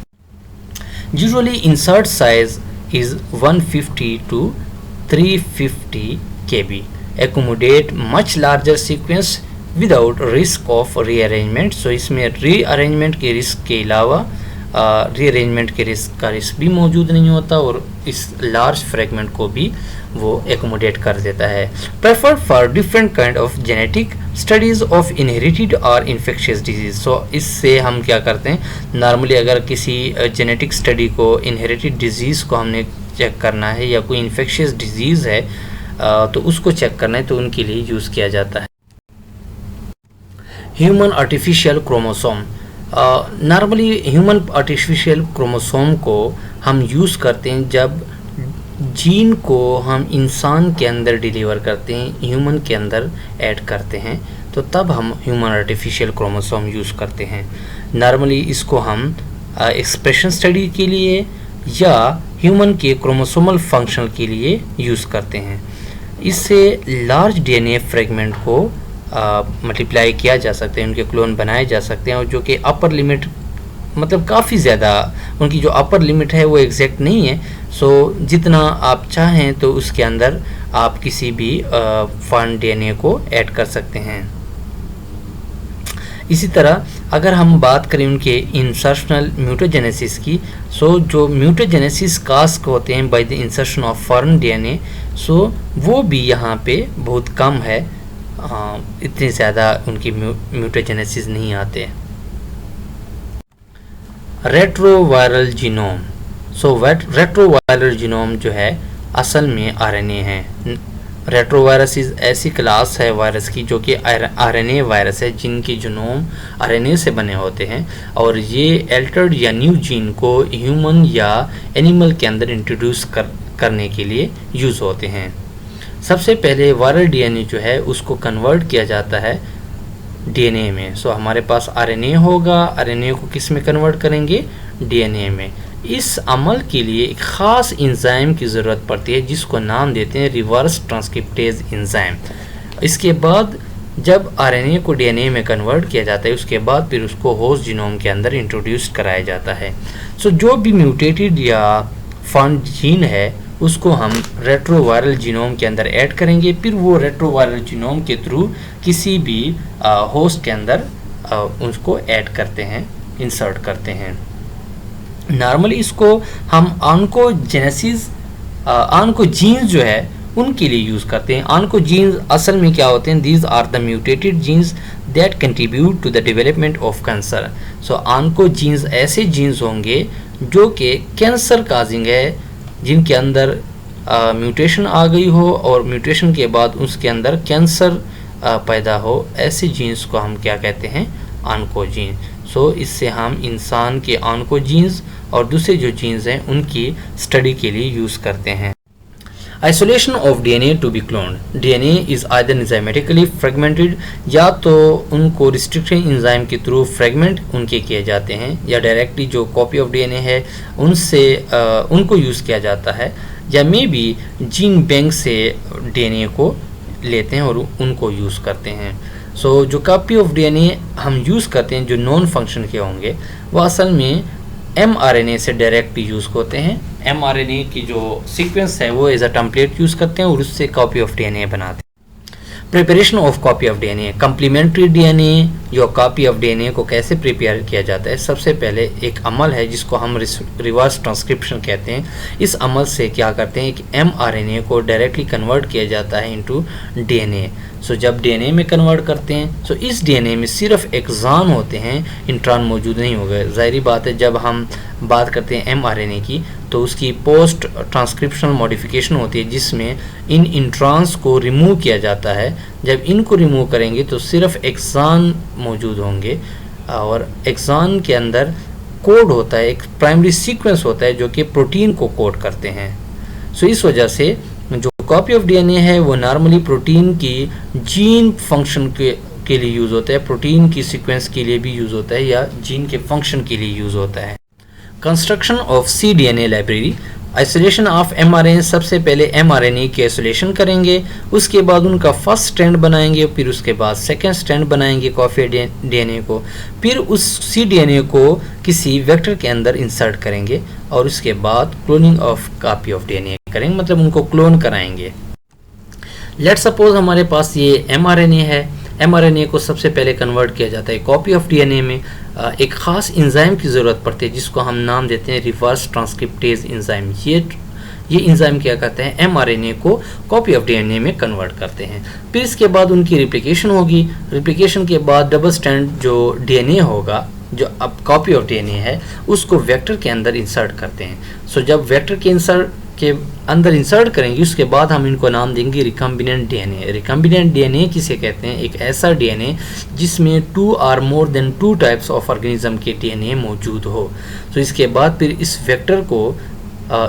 Usually insert size is 150 to 350 kb, accommodate much larger sequence without risk of rearrangement। सो इसमें रीअरेंजमेंट के रिस्क के अलावा रीअरेंजमेंट के रिस्क का रिस्क भी मौजूद नहीं होता, और इस लार्ज फ्रेगमेंट को भी वो एकोमोडेट कर देता है। Preferred for different kind of genetic studies of inherited और इन्फेक्शियस डिजीज। सो इससे हम क्या करते हैं, नॉर्मली अगर किसी जेनेटिक स्टडी को इनहेरिटेड डिजीज़ को हमने चेक करना है या कोई इन्फेक्शियस डिजीज़ है तो उसको चेक करना है, तो उनके लिए यूज़ किया जाता है। Human artificial chromosome. Normally human artificial chromosome को हम यूज़ करते हैं जब जीन को हम इंसान के अंदर डिलीवर करते हैं, ह्यूमन के अंदर ऐड करते हैं, तो तब हम ह्यूमन आर्टिफिशियल क्रोमोसोम यूज़ करते हैं। नॉर्मली इसको हम एक्सप्रेशन स्टडी के लिए या ह्यूमन के क्रोमोसोमल फंक्शन के लिए यूज़ करते हैं। इससे लार्ज डीएनए फ्रेगमेंट को मल्टीप्लाई किया जा सकते हैं, उनके क्लोन बनाए जा सकते हैं, और जो कि अपर लिमिट मतलब काफ़ी ज़्यादा उनकी जो अपर लिमिट है वो एग्जैक्ट नहीं है। सो जितना आप चाहें तो उसके अंदर आप किसी भी फॉरेन डीएनए को ऐड कर सकते हैं। इसी तरह अगर हम बात करें उनके इंसर्शनल म्यूटोजेनेसिस की, सो जो म्यूटोजेनेसिस कास्ट होते हैं by the insertion of foreign DNA, so वो भी यहाँ पे बहुत कम है, इतने ज़्यादा उनकी म्यूटोजेनेसिस नहीं आते। Retroviral genome. So retroviral genome जो है असल में आरएनए है। रेट्रोवायरस ऐसी क्लास है वायरस की जो कि आरएनए वायरस है, जिनके जीनोम आरएनए से बने होते हैं, और ये एल्टर्ड या न्यू जीन को ह्यूमन या एनिमल के अंदर इंट्रोड्यूस करने के लिए यूज़ होते हैं। सबसे पहले वायरल डीएनए जो है उसको कन्वर्ट किया जाता है डीएनए में। सो हमारे पास आरएनए होगा, आरएनए को किस में कन्वर्ट करेंगे, डीएनए में। इस अमल के लिए एक ख़ास एंजाइम की ज़रूरत पड़ती है जिसको नाम देते हैं रिवर्स ट्रांसक्रिप्टेज एंजाइम। इसके बाद जब आरएनए को डीएनए में कन्वर्ट किया जाता है, उसके बाद फिर उसको होस्ट जीनोम के अंदर इंट्रोड्यूस कराया जाता है। सो जो भी म्यूटेटेड या फॉर्म जीन है उसको हम रेट्रोवायरल जीनोम के अंदर ऐड करेंगे, फिर वो रेट्रोवायरल जीनोम के थ्रू किसी भी होस्ट के अंदर उसको ऐड करते हैं, इंसर्ट करते हैं। नॉर्मली इसको हम ऑन्कोजेनेसिस ऑन्कोजीन्स जो है उनके लिए यूज़ करते हैं। ऑन्कोजीन्स असल में क्या होते हैं, these are the mutated genes that contribute to the development of cancer. So oncogenes ऐसे जीन्स होंगे जो कि कैंसर काजिंग है, जिनके अंदर म्यूटेशन आ गई हो और म्यूटेशन के बाद उसके अंदर कैंसर पैदा हो, ऐसे जीन्स को हम क्या कहते हैं, ऑन्कोजीन। सो इससे हम इंसान के ऑन्कोजीन्स और दूसरे जो जीन्स हैं उनकी स्टडी के लिए यूज़ करते हैं। Isolation of DNA to be cloned. DNA is either enzymatically fragmented, या तो उनको रिस्ट्रिक्शन एंजाइम के थ्रू फ्रेगमेंट उनके किए जाते हैं, या डायरेक्टली जो कॉपी ऑफ डीएनए है उनसे उनको यूज़ किया जाता है, या मे बी जीन बैंक से डीएनए को लेते हैं और उनको यूज़ करते हैं। सो जो कॉपी ऑफ डीएनए हम यूज़ करते हैं जो नॉन फंक्शन के होंगे, वो असल में mRNA से डायरेक्ट यूज़ होते हैं। mRNA की जो सीक्वेंस है वो एज अ टेम्पलेट यूज़ करते हैं और उससे कॉपी ऑफ डीएनए बनाते हैं। Preparation of copy of DNA. Complementary DNA या कॉपी ऑफ डीएनए को कैसे प्रिपेयर किया जाता है, सबसे पहले एक अमल है जिसको हम रिवर्स ट्रांसक्रिप्शन कहते हैं। इस अमल से क्या करते हैं कि mRNA को डायरेक्टली कन्वर्ट किया जाता है इनटू डीएनए। सो जब डीएनए में कन्वर्ट करते हैं तो इस डीएनए में सिर्फ एक्सॉन होते हैं, इंट्रॉन मौजूद नहीं होगा। ज़ाहिरी बात है, जब हम बात करते हैं mRNA की तो उसकी पोस्ट ट्रांसक्रिप्शनल मॉडिफिकेशन होती है जिसमें इन इंट्रॉन्स को रिमूव किया जाता है। जब इनको रिमूव करेंगे तो सिर्फ एक्सॉन मौजूद होंगे और एक्सॉन के अंदर कोड होता है, एक प्राइमरी सीक्वेंस होता है जो कि प्रोटीन को कोड करते हैं। सो इस वजह से जो कॉपी ऑफ डीएनए है वो नॉर्मली प्रोटीन की जीन फंक्शन के लिए यूज़ होता है, प्रोटीन की सीक्वेंस के लिए भी यूज़ होता है या जीन के फंक्शन के लिए यूज़ होता है। Construction of cDNA library, isolation of mRNA, सबसे पहले mRNA की आइसोलेशन करेंगे, उसके बाद उनका फर्स्ट स्ट्रैंड बनाएंगे, फिर उसके बाद सेकेंड स्ट्रैंड बनाएंगे कॉपी डीएनए को, फिर उस cDNA को किसी वेक्टर के अंदर इंसर्ट करेंगे और उसके बाद cloning of copy of DNA करेंगे, मतलब उनको क्लोन कराएंगे। लेट सपोज हमारे पास ये mRNA है, mRNA को सबसे पहले कन्वर्ट किया जाता है कॉपी ऑफ डीएनए में। एक ख़ास एंजाइम की ज़रूरत पड़ती है जिसको हम नाम देते हैं रिवर्स ट्रांसक्रिप्टेज एंजाइम। ये एंजाइम क्या करते हैं, mRNA को कॉपी ऑफ डीएनए में कन्वर्ट करते हैं। फिर इसके बाद उनकी रिप्लिकेशन होगी, रिप्लिकेशन के बाद डबल स्ट्रैंड जो डीएनए होगा, जो अब कॉपी ऑफ डीएनए है, उसको वेक्टर के अंदर इंसर्ट करते हैं। सो जब वेक्टर के अंदर इंसर्ट करेंगे उसके बाद हम इनको नाम देंगे रिकम्बिनेंट डीएनए। रिकम्बिनेंट डीएनए किसे कहते हैं, एक ऐसा डीएनए जिसमें 2 और more than 2 types of organism के डीएनए मौजूद हो। तो इसके बाद फिर इस वेक्टर को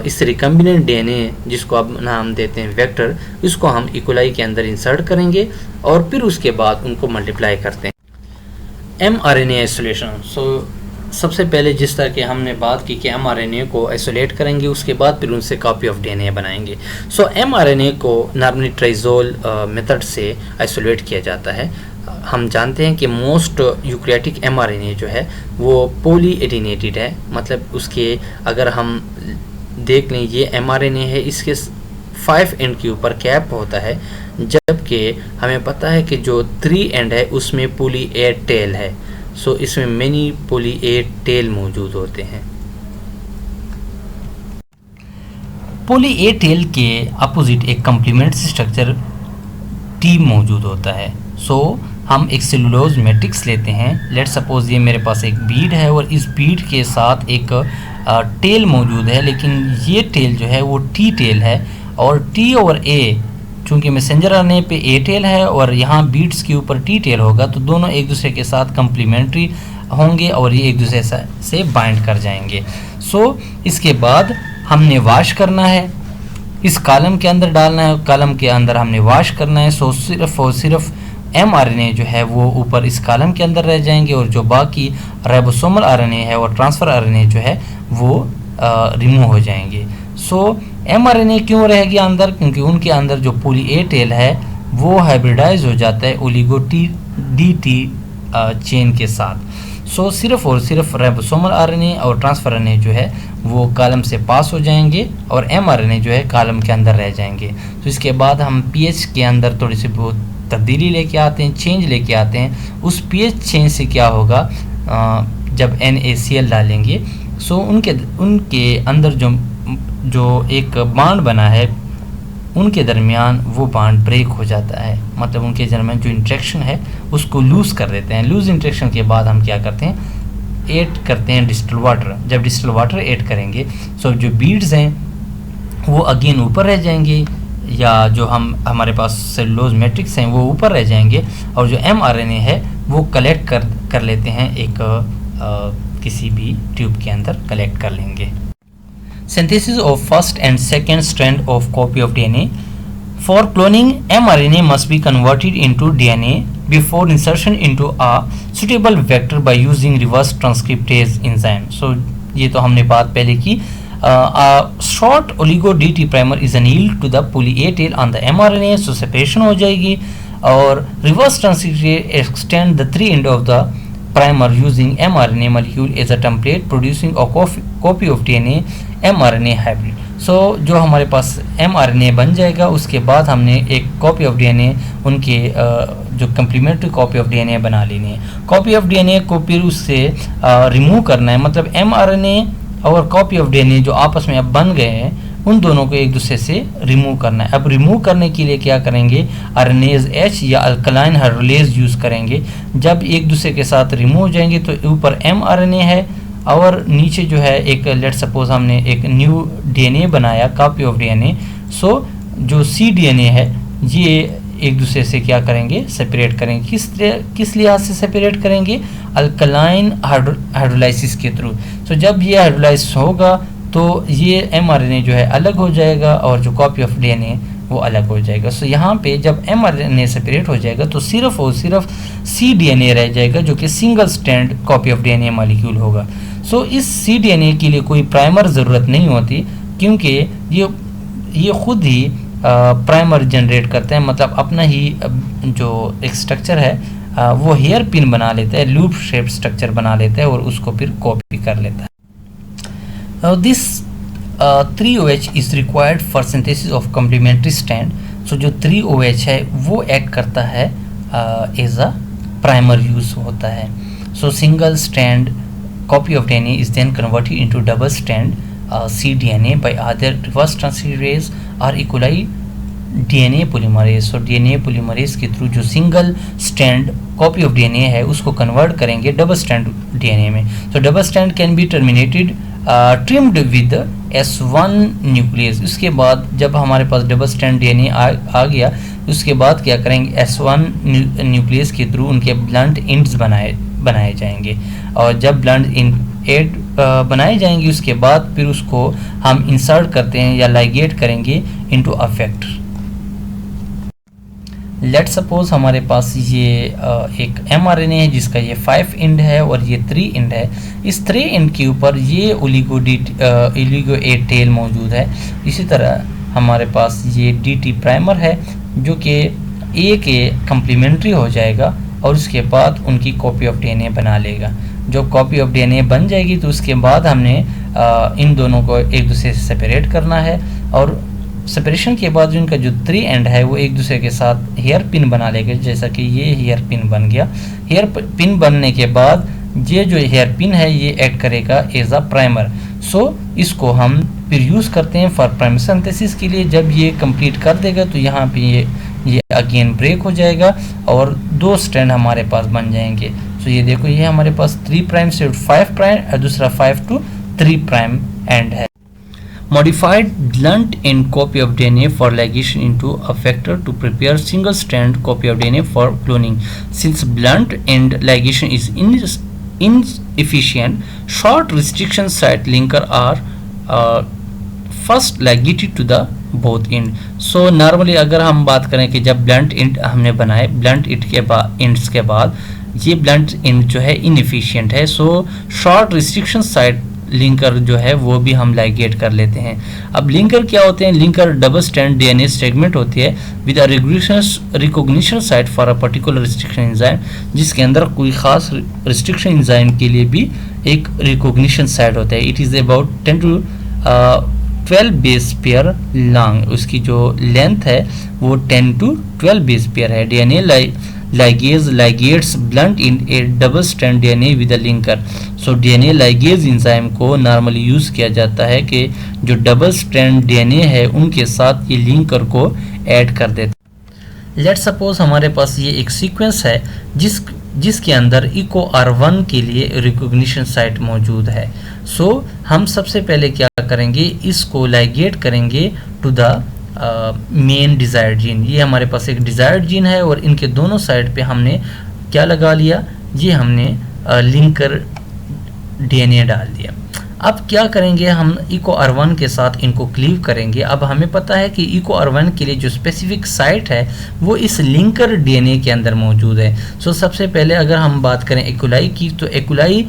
इस रिकम्बिनेंट डीएनए जिसको अब नाम देते हैं वेक्टर, इसको हम इकोलाई के अंदर इंसर्ट करेंगे और फिर उसके बाद उनको मल्टीप्लाई करते हैं। mRNA आइसोलेशन, सबसे पहले जिस तरह की हमने बात की कि mRNA को आइसोलेट करेंगे, उसके बाद फिर उनसे कॉपी ऑफ डीएनए बनाएंगे। mRNA को नॉर्मली ट्राइजोल मेथड से आइसोलेट किया जाता है। हम जानते हैं कि मोस्ट यूकैरियोटिक mRNA जो है वो पॉली एडिनेटेड है, मतलब उसके अगर हम देख लें ये mRNA है, इसके 5 एंड के ऊपर कैप होता है, जबकि हमें पता है कि जो 3 एंड है उसमें पॉली ए टेल है। इसमें मेनी पॉली ए टेल मौजूद होते हैं। पॉली ए टेल के अपोजिट एक कम्प्लीमेंट्री स्ट्रक्चर टी मौजूद होता है। हम एक सेलुलोज मैट्रिक्स लेते हैं। लेट सपोज ये मेरे पास एक बीड है और इस बीड के साथ एक टेल मौजूद है, लेकिन ये टेल जो है वो टी टेल है और टी और ए, चूँकि मैसेंजर आरएनए पे ए टेल है और यहाँ बीट्स के ऊपर टी टेल होगा, तो दोनों एक दूसरे के साथ कम्प्लीमेंट्री होंगे और ये एक दूसरे से बाइंड कर जाएंगे। इसके बाद हमने वाश करना है, इस कॉलम के अंदर डालना है, कॉलम के अंदर हमने वाश करना है। सिर्फ और सिर्फ mRNA जो है वो ऊपर इस कॉलम के अंदर रह जाएंगे और जो बाकी राइबोसोमल आरएनए है और ट्रांसफ़र आरएनए जो है वो रिमूव हो जाएंगे। mRNA क्यों रहेगी अंदर, क्योंकि उनके अंदर जो पॉली ए टेल है वो हाइब्रिडाइज हो जाता है ओलिगो डी चेन के साथ। सिर्फ और सिर्फ राइबोसोमल आरएनए और ट्रांसफर आरएनए जो है वो कॉलम से पास हो जाएंगे और mRNA जो है कॉलम के अंदर रह जाएंगे। इसके बाद हम pH के अंदर थोड़ी सी बहुत तब्दीली लेके आते हैं, चेंज लेके आते हैं। उस pH चेंज से क्या होगा, जब NaCl डालेंगे उनके अंदर जो एक बांड बना है उनके दरमियान वो बांड ब्रेक हो जाता है, मतलब उनके दरमियान जो इंटरेक्शन है उसको लूज़ कर देते हैं। लूज़ इंटरेक्शन के बाद हम क्या करते हैं, ऐड करते हैं डिस्टिल वाटर। जब डिस्टिल वाटर ऐड करेंगे जो बीड्स हैं वो अगेन ऊपर रह जाएंगे, या जो हमारे पास सेलुलोज मैट्रिक्स हैं वो ऊपर रह जाएंगे और जो mRNA है वो कलेक्ट कर लेते हैं, एक किसी भी ट्यूब के अंदर कलेक्ट कर लेंगे। Synthesis of first and second strand of copy of DNA. For cloning, mRNA must be converted into DNA before insertion into a suitable vector by using reverse transcriptase enzyme. ये तो हमने बात पहले की। A short oligo DT primer is annealed to the poly A tail on the mRNA, separation हो जाएगी और reverse transcriptase extend the 3 end of the primer using mRNA molecule as a template, producing a copy of DNA mRNA hybrid. जो हमारे पास mRNA बन जाएगा उसके बाद हमने एक कॉपी ऑफ DNA उनके जो कम्प्लीमेंट्री कॉपी ऑफ DNA बना लेनी है। कॉपी ऑफ DNA को फिर उससे रिमूव करना है, मतलब mRNA और कॉपी ऑफ DNA जो आपस में अब बन गए हैं उन दोनों को एक दूसरे से रिमूव करना है। अब रिमूव करने के लिए क्या करेंगे, आरएनएज H या अल्कलाइन हाइड्रोलेज यूज़ करेंगे। जब एक दूसरे के साथ रिमूव हो जाएंगे तो ऊपर mRNA है और नीचे जो है एक लेट सपोज हमने एक न्यू DNA बनाया, कॉपी ऑफ DNA। जो cDNA है ये एक दूसरे से क्या करेंगे, सेपरेट करेंगे। किस लिहाज से सेपरेट करेंगे, अल्कलाइन हाइड्रोलाइसिस के थ्रू। जब ये हाइड्रोलाइसिस होगा तो ये mRNA जो है अलग हो जाएगा और जो कॉपी ऑफ DNA वो अलग हो जाएगा। सो यहाँ पे जब mRNA सेपरेट हो जाएगा तो सिर्फ और सिर्फ cDNA रह जाएगा, जो कि single strand copy of DNA molecule होगा। सो इस cDNA के लिए कोई प्राइमर ज़रूरत नहीं होती, क्योंकि ये खुद ही प्राइमर जनरेट करते हैं, मतलब अपना ही जो एक स्ट्रक्चर है वो हेयर पिन बना लेता है, लूप शेप स्ट्रक्चर बना लेता है और उसको फिर कॉपी कर लेता है। This 3OH is required for synthesis of complementary strand. So जो 3OH है वो एक्ट करता है एज अ प्राइमर यूज होता है। सो single strand copy of DNA is then converted into double strand cDNA by either reverse transcriptase or E. coli DNA polymerase। और DNA polymerase के through जो single strand copy of DNA है उसको convert करेंगे double strand DNA में। सो double strand can be terminated trimmed with S1 nucleus. उसके बाद जब हमारे पास डबल स्ट्रैंड DNA आ गया, उसके बाद क्या करेंगे, S1 न्यूक्लियस के थ्रू उनके ब्लंट एंड्स बनाए जाएंगे, और जब ब्लंट एंड बनाए जाएंगे उसके बाद फिर उसको हम इंसर्ट करते हैं या लाइगेट करेंगे into a vector. Let suppose हमारे पास ये एक mRNA है जिसका ये 5 एंड है और ये 3 एंड है। इस 3 एंड के ऊपर ये ओलिगो ए टेल मौजूद है। इसी तरह हमारे पास ये DT प्राइमर है जो कि A के कम्प्लीमेंट्री हो जाएगा और उसके बाद उनकी कॉपी ऑफ DNA बना लेगा। जो कॉपी ऑफ DNA बन जाएगी तो उसके बाद हमने इन दोनों को एक दूसरे से सेपरेट करना है, और सेपरेशन के बाद इनका जो 3 एंड है वो एक दूसरे के साथ हेयर पिन बना लेगा, जैसा कि ये हेयर पिन बन गया। हेयर पिन बनने के बाद ये जो हेयर पिन है ये एक्ट करेगा एज अ प्राइमर। सो इसको हम फिर यूज़ करते हैं फॉर प्राइमर सिंथेसिस के लिए। जब ये कंप्लीट कर देगा तो यहाँ पे ये अगेन ब्रेक हो जाएगा और 2 स्ट्रैंड हमारे पास बन जाएंगे। सो ये देखो, ये हमारे पास 3 प्राइम से 5 प्राइम और दूसरा 5 to 3 प्राइम एंड है। Modified blunt end copy of DNA for ligation into a vector to prepare single strand copy of DNA for cloning. Since blunt end ligation is inefficient, short restriction site linker are first ligated to the both end. So normally अगर हम बात करें कि जब blunt end हमने बनाए, blunt end के बाद ends के बाद ये blunt end जो है inefficient है, so short restriction site linker जो है वो भी हम लाइगेट कर लेते हैं। अब लिंकर क्या होते हैं? Linker double strand DNA segment होती है with a recognition site for a particular restriction enzyme, जिसके अंदर कोई खास रिस्ट्रिक्शन एंजाइम के लिए भी एक रिकॉग्निशन साइट होता है। It is about 10 to 12 base pair long. उसकी जो लेंथ है वो 10 to 12 बेस पेयर है। DNA ligase ligates blunt in a double strand DNA with a linker। So DNA ligase enzyme को नॉर्मली यूज़ किया जाता है कि जो डबल स्ट्रैंड DNA है उनके साथ ये लिंकर को ऐड कर देता है। लेट सपोज हमारे पास ये एक सीक्वेंस है जिसके अंदर EcoR1 के लिए रिकॉग्निशन साइट मौजूद है। सो हम सबसे पहले क्या करेंगे, इसको लाइगेट करेंगे to the main desired gene. ये हमारे पास एक डिज़ायर्ड जीन है और इनके दोनों साइड पे हमने क्या लगा लिया, ये हमने लिंकर DNA डाल दिया। अब क्या करेंगे, हम EcoR1 के साथ इनको क्लीव करेंगे। अब हमें पता है कि EcoR1 के लिए जो स्पेसिफिक साइट है वो इस लिंकर DNA के अंदर मौजूद है। सो सबसे पहले अगर हम बात करें एक्युलाई की, तो एक्युलाई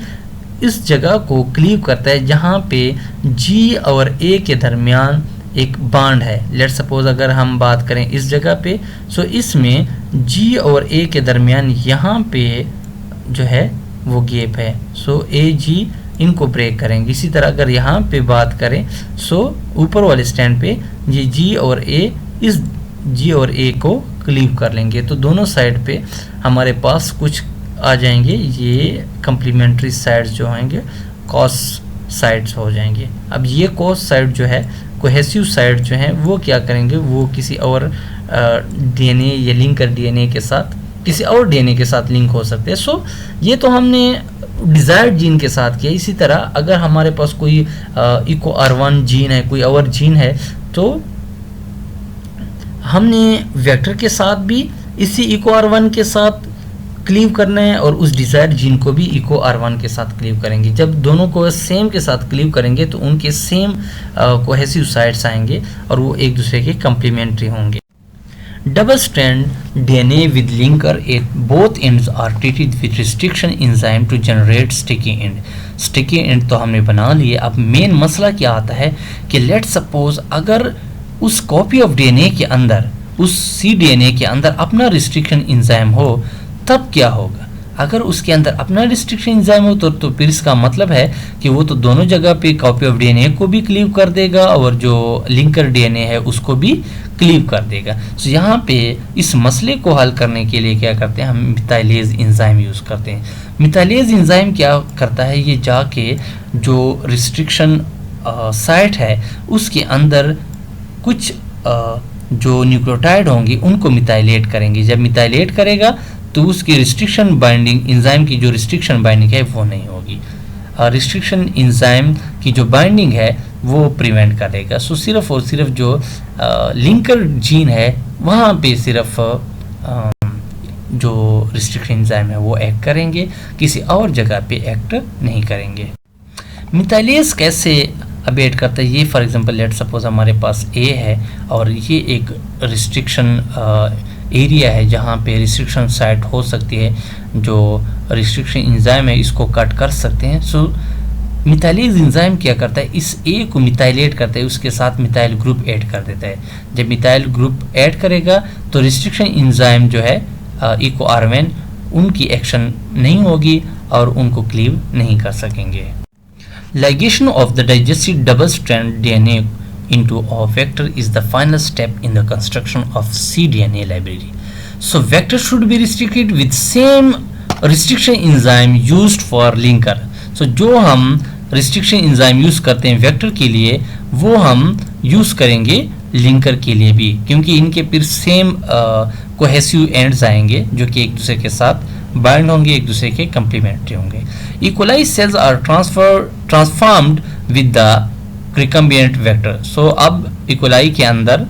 इस जगह को क्लीव करता है जहाँ पे G और A के दरमियान एक बांड है। लेट सपोज अगर हम बात करें इस जगह पे, सो इसमें G और A के दरमियान यहाँ पे जो है वो गैप है। सो AG इनको ब्रेक करेंगे। इसी तरह अगर यहाँ पे बात करें, सो ऊपर वाले स्टैंड पे ये G और A इस G और A को क्लीव कर लेंगे, तो दोनों साइड पे हमारे पास कुछ आ जाएंगे, ये कम्प्लीमेंट्री साइड्स जो होंगे कॉस साइड्स हो जाएंगे। अब ये कॉस साइड जो है, कोहेसिव साइड जो है वो क्या करेंगे, वो किसी और DNA या लिंकर DNA के साथ किसी और DNA के साथ लिंक हो सकते हैं। सो ये तो हमने डिज़ायर्ड जीन के साथ किया। इसी तरह अगर हमारे पास कोई EcoR1 जीन है, कोई और जीन है, तो हमने वेक्टर के साथ भी इसी EcoR1 के साथ क्लीव करना है और उस डिज़ायर जीन को भी इको R1 के साथ क्लीव करेंगे। जब दोनों को सेम के साथ क्लीव करेंगे तो उनके सेम कोहेसिव साइट्स आएंगे और वो एक दूसरे के कम्प्लीमेंट्री होंगे। Double strand DNA with linker at both ends are treated with restriction enzyme to generate sticky end। Sticky and तो हमने बना लिए। अब मेन मसला क्या आता है कि लेट सपोज अगर उस कॉपी ऑफ DNA के अंदर, उस cDNA के अंदर अपना रिस्ट्रिक्शन एंजाइम हो, तब क्या होगा? अगर उसके अंदर अपना रिस्ट्रिक्शन एंजाइम हो तो फिर इसका मतलब है कि वो तो दोनों जगह पे कॉपी ऑफ DNA को भी क्लीव कर देगा और जो लिंकर DNA है उसको भी क्लीव कर देगा। तो यहाँ पे इस मसले को हल करने के लिए क्या करते हैं, हम मिथाइलेज एंजाइम यूज़ करते हैं। मिथाइलेज एंजाइम क्या करता है, ये जाके जो रिस्ट्रिक्शन साइट है उसके अंदर कुछ जो न्यूक्लियोटाइड होंगे उनको मिथाइलेट करेंगे। जब मिथाइलेट करेगा तो उसकी रिस्ट्रिक्शन बाइंडिंग, एंजाइम की जो रिस्ट्रिक्शन बाइंडिंग है वो नहीं होगी। रिस्ट्रिक्शन एंजाइम की जो बाइंडिंग है वो प्रिवेंट करेगा। सो सिर्फ और सिर्फ जो लिंकर जीन है वहाँ पे सिर्फ जो रिस्ट्रिक्शन एंजाइम है वो एक्ट करेंगे, किसी और जगह पे एक्ट नहीं करेंगे। मिथाइलेज कैसे अबेट करता है, ये फॉर एग्जांपल लेट सपोज हमारे पास ए है और ये एक रिस्ट्रिक्शन एरिया है जहाँ पे रिस्ट्रिक्शन साइट हो सकती है, जो रिस्ट्रिक्शन एंजाइम है इसको कट कर सकते हैं। सो मिथाइलेज एंजाइम क्या करता है, इस ए को मिथाइलेट करता है, उसके साथ मिथाइल ग्रुप ऐड कर देता है। जब मिथाइल ग्रुप ऐड करेगा तो रिस्ट्रिक्शन एंजाइम जो है इको R1 उनकी एक्शन नहीं होगी और उनको क्लीव नहीं कर सकेंगे। Ligation of the digested double-strand DNA into a vector is the final step in the construction of cDNA library. So vector should be restricted with same restriction enzyme used for linker. So जो हम restriction enzyme use करते हैं vector के लिए वो हम use करेंगे linker के लिए भी, क्योंकि इनके फिर सेम कोहेसिव एंड्स आएंगे जो कि एक दूसरे के साथ बाइंड होंगे, एक दूसरे के कम्प्लीमेंट्री होंगे। E coli cells are transformed with the recombinant vector. So अब इकोलाई के अंदर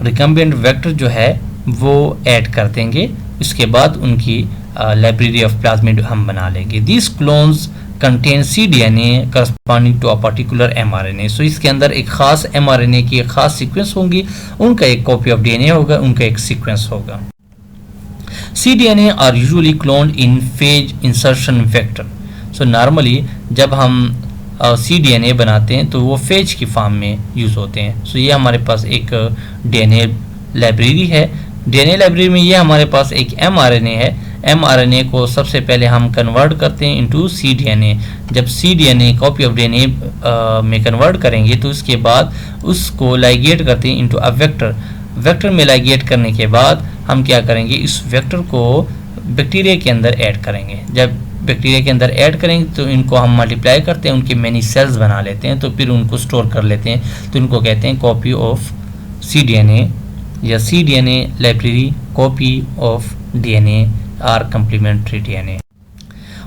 रिकम्बिएंट वेक्टर जो है वो ऐड कर देंगे, इसके बाद उनकी लाइब्रेरी ऑफ प्लाज्मिड हम बना लेंगे। This clones contain cDNA corresponding to a particular mRNA। So इसके अंदर एक खास mRNA की एक खास सीक्वेंस होंगी, उनका एक कॉपी ऑफ DNA होगा, उनका एक सीक्वेंस होगा। cDNA are usually cloned in phage insertion vector। So normally जब हम cDNA बनाते हैं तो वो फेज की फॉर्म में यूज़ होते हैं। सो ये हमारे पास एक DNA लाइब्रेरी है। DNA लाइब्रेरी में ये हमारे पास एक mRNA है। mRNA को सबसे पहले हम कन्वर्ट करते हैं इनटू cDNA। जब cDNA कॉपी ऑफ DNA में कन्वर्ट करेंगे तो उसके बाद उसको लाइगेट करते हैं इनटू अ वेक्टर। वेक्टर में लाइगेट करने के बाद हम क्या करेंगे, इस वेक्टर को बैक्टीरिया के अंदर ऐड करेंगे। जब बैक्टीरिया के अंदर ऐड करेंगे तो इनको हम मल्टीप्लाई करते हैं, उनके मैनी सेल्स बना लेते हैं, तो फिर उनको स्टोर कर लेते हैं। तो इनको कहते हैं कॉपी ऑफ cDNA या cDNA library copy of DNA और complementary DNA।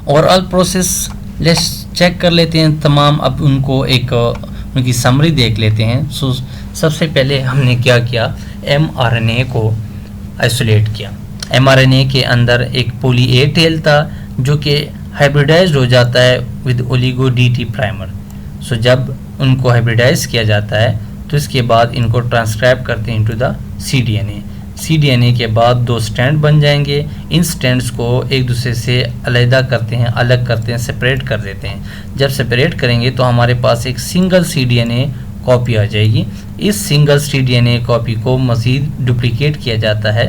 Overall process let's check कर लेते हैं तमाम। अब उनको एक उनकी समरी देख लेते हैं। सो सबसे पहले हमने क्या किया, mRNA को आइसोलेट किया। mRNA के अंदर एक पॉली ए टेल था जो कि हाइब्रिडाइज्ड हो जाता है विद ओलिगो DT प्राइमर। सो जब उनको हाइब्रिडाइज किया जाता है तो इसके बाद इनको ट्रांसक्राइब करते हैं इनटू द cDNA। cDNA के बाद दो स्टैंड बन जाएंगे। इन स्टैंड्स को एक दूसरे से अलग करते हैं, सेपरेट कर देते हैं। जब सेपरेट करेंगे तो हमारे पास एक सिंगल cDNA कॉपी आ जाएगी। इस सिंगल cDNA कॉपी को मज़ीद डुप्लिकेट किया जाता है।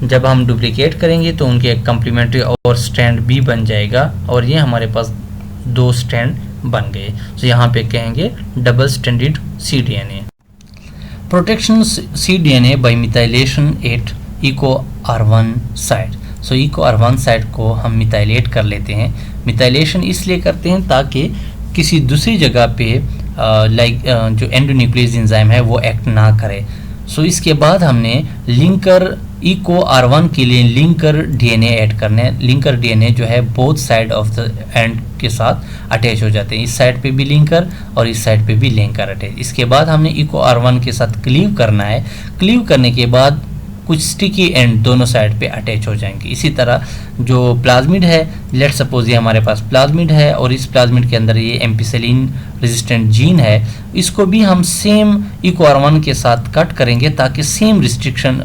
जब हम डुप्लिकेट करेंगे तो उनके एक कम्प्लीमेंट्री और स्टैंड भी बन जाएगा और ये हमारे पास दो स्टैंड बन गए। तो यहाँ पे कहेंगे double standard cDNA। Protection cDNA by methylation at Eco R1 site. So Eco R1 site को हम मिथाइलेट कर लेते हैं। मिथाइलेशन इसलिए करते हैं ताकि किसी दूसरी जगह पे जो एंडोन्यूक्लियस एंजाइम है वो एक्ट ना करे। सो इसके बाद हमने लिंकर इको R1 के लिए लिंकर DNA ऐड करना है। लिंकर DNA जो है both side of the end के साथ अटैच हो जाते हैं। इस साइड पे भी लिंकर और इस साइड पे भी लिंकर अटैच। इसके बाद हमने इको R1 के साथ क्लीव करना है। क्लीव करने के बाद कुछ स्टिकी एंड दोनों साइड पे अटैच हो जाएंगे। इसी तरह जो प्लाज्मिड है, लेट सपोज ये हमारे पास प्लाज्मिड है और इस प्लाज्मिड के अंदर ये एम्पिसिलिन रेजिस्टेंट जीन है, इसको भी हम सेम EcoR1 के साथ कट करेंगे ताकि सेम रिस्ट्रिक्शन,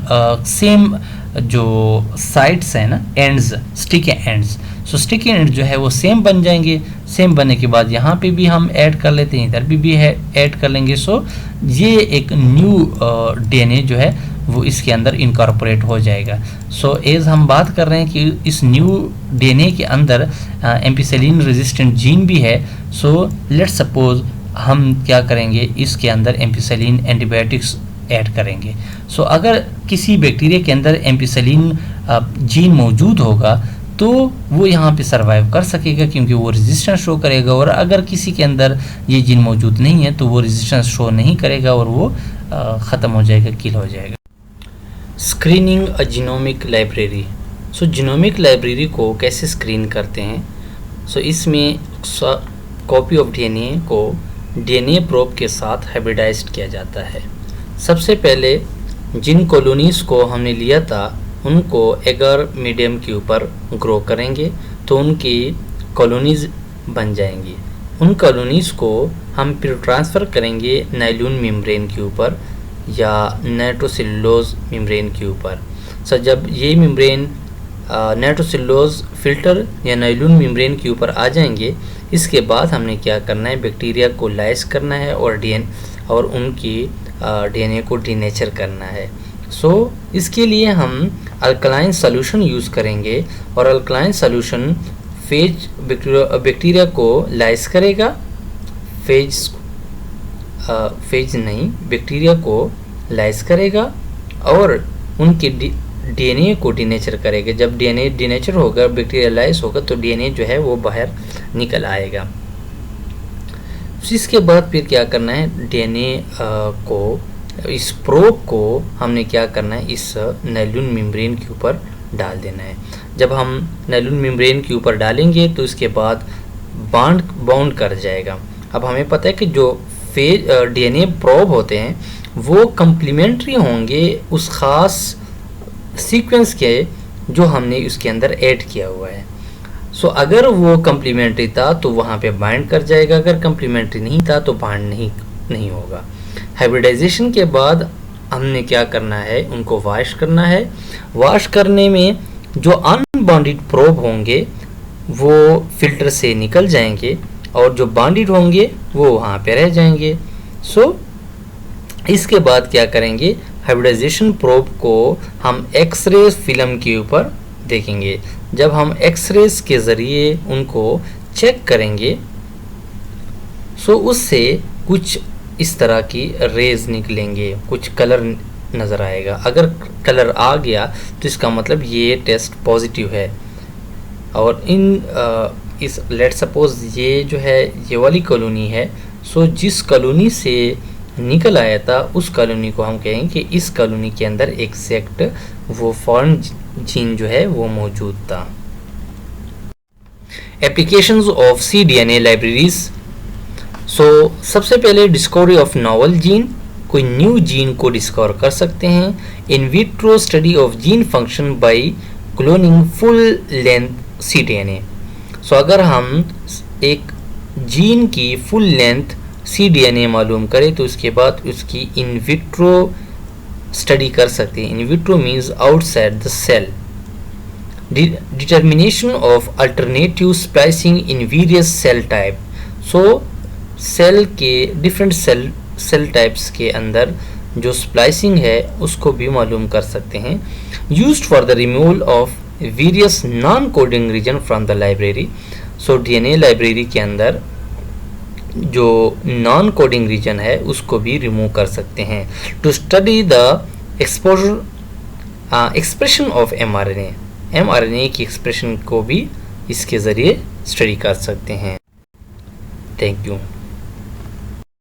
सेम जो साइड्स है ना, ends, sticky ends, so sticky and जो है वो सेम बन जाएंगे। सेम बनने के बाद यहाँ पे भी हम ऐड कर लेते हैं, इधर भी है ऐड कर लेंगे। सो ये एक न्यू DNA जो है वो इसके अंदर इनकॉर्पोरेट हो जाएगा। सो एज हम बात कर रहे हैं कि इस न्यू DNA के अंदर एम्पिसिलिन रेजिस्टेंट जीन भी है। सो लेट्स सपोज हम क्या करेंगे, इसके अंदर एम्पिसिलिन एंटीबायोटिक्स ऐड करेंगे। सो अगर किसी बैक्टीरिया के अंदर एम्पिसिलिन जीन मौजूद होगा तो वो यहाँ पे सरवाइव कर सकेगा क्योंकि वो रेजिस्टेंस शो करेगा, और अगर किसी के अंदर ये जीन मौजूद नहीं है तो वो रेजिस्टेंस शो नहीं करेगा और वो ख़त्म हो जाएगा, किल हो जाएगा। स्क्रीनिंग अ जीनोमिक लाइब्रेरी। सो जीनोमिक लाइब्रेरी को कैसे स्क्रीन करते हैं? सो इसमें कॉपी ऑफ DNA को DNA प्रोब के साथ हाइब्रिडाइज्ड किया जाता है। सबसे पहले जिन कॉलोनीज़ को हमने लिया था उनको एगर मीडियम के ऊपर ग्रो करेंगे तो उनकी कॉलोनीज़ बन जाएंगी। उन कॉलोनीज़ को हम फिर ट्रांसफ़र करेंगे नाइलून मेम्ब्रेन के ऊपर या नाइट्रोसेलुलोज मेम्ब्रेन के ऊपर। सो जब ये मेम्ब्रेन नाइट्रोसेलुलोज फिल्टर या नाइलून मेम्ब्रेन के ऊपर आ जाएंगे, इसके बाद हमने क्या करना है, बैक्टीरिया को लाइस करना है और उनकी DNA को डीनेचर करना है। सो इसके लिए हम अल्कलाइन सॉल्यूशन यूज़ करेंगे और अल्कलाइन सॉल्यूशन बैक्टीरिया को लाइस करेगा, बैक्टीरिया को लाइस करेगा और उनके DNA को डीनेचर करेगा। जब DNA डीनेचर होगा, बैक्टीरिया लाइस होगा तो DNA जो है वो बाहर निकल आएगा। इसके बाद फिर क्या करना है, DNA को, इस प्रोब को हमने क्या करना है, इस नाइलून मेम्ब्रेन के ऊपर डाल देना है। जब हम नाइलून मेम्ब्रेन के ऊपर डालेंगे तो इसके बाद बाउंड कर जाएगा। अब हमें पता है कि जो DNA प्रोब होते हैं वो कम्प्लीमेंट्री होंगे उस ख़ास सीक्वेंस के जो हमने उसके अंदर ऐड किया हुआ है। सो अगर वो कम्प्लीमेंट्री था तो वहाँ पे बाइंड कर जाएगा, अगर कम्प्लीमेंट्री नहीं था तो बाइंड नहीं होगा। हाइब्रिडाइजेशन के बाद हमने क्या करना है, उनको वॉश करना है। वॉश करने में जो अनबॉन्डेड प्रोब होंगे वो फिल्टर से निकल जाएंगे और जो बॉन्डेड होंगे वो वहाँ पे रह जाएंगे। सो इसके बाद क्या करेंगे, हाइब्रिडाइजेशन प्रोब को हम एक्सरे फिल्म के ऊपर देखेंगे। जब हम एक्सरेज के ज़रिए उनको चेक करेंगे सो उससे कुछ इस तरह की रेज निकलेंगे, कुछ कलर नज़र आएगा। अगर कलर आ गया तो इसका मतलब ये टेस्ट पॉजिटिव है। और इस लेट सपोज ये जो है ये वाली कॉलोनी है, सो जिस कॉलोनी से निकल आया था उस कॉलोनी को हम कहेंगे कि इस कॉलोनी के अंदर एग्जैक्ट वो फॉरेन जीन जो है वो मौजूद था। Applications of cDNA libraries. So सबसे पहले डिस्कवरी ऑफ नॉवल जीन, कोई न्यू जीन को डिस्कवर कर सकते हैं। In vitro study of gene function by cloning full length cDNA। So अगर हम एक जीन की फुल लेंथ cDNA मालूम करें तो उसके बाद उसकी इन विट्रो स्टडी कर सकते हैं। In vitro means outside the cell. Determination of alternative splicing in various cell type. So cell के डिफरेंट सेल टाइप्स के अंदर जो स्प्लाइसिंग है उसको भी मालूम कर सकते हैं। Used for the removal of various non coding region from the library. So DNA library के अंदर जो नॉन कोडिंग रीजन है उसको भी रिमूव कर सकते हैं। To study the expression of mRNA की एक्सप्रेशन को भी इसके ज़रिए स्टडी कर सकते हैं। Thank you.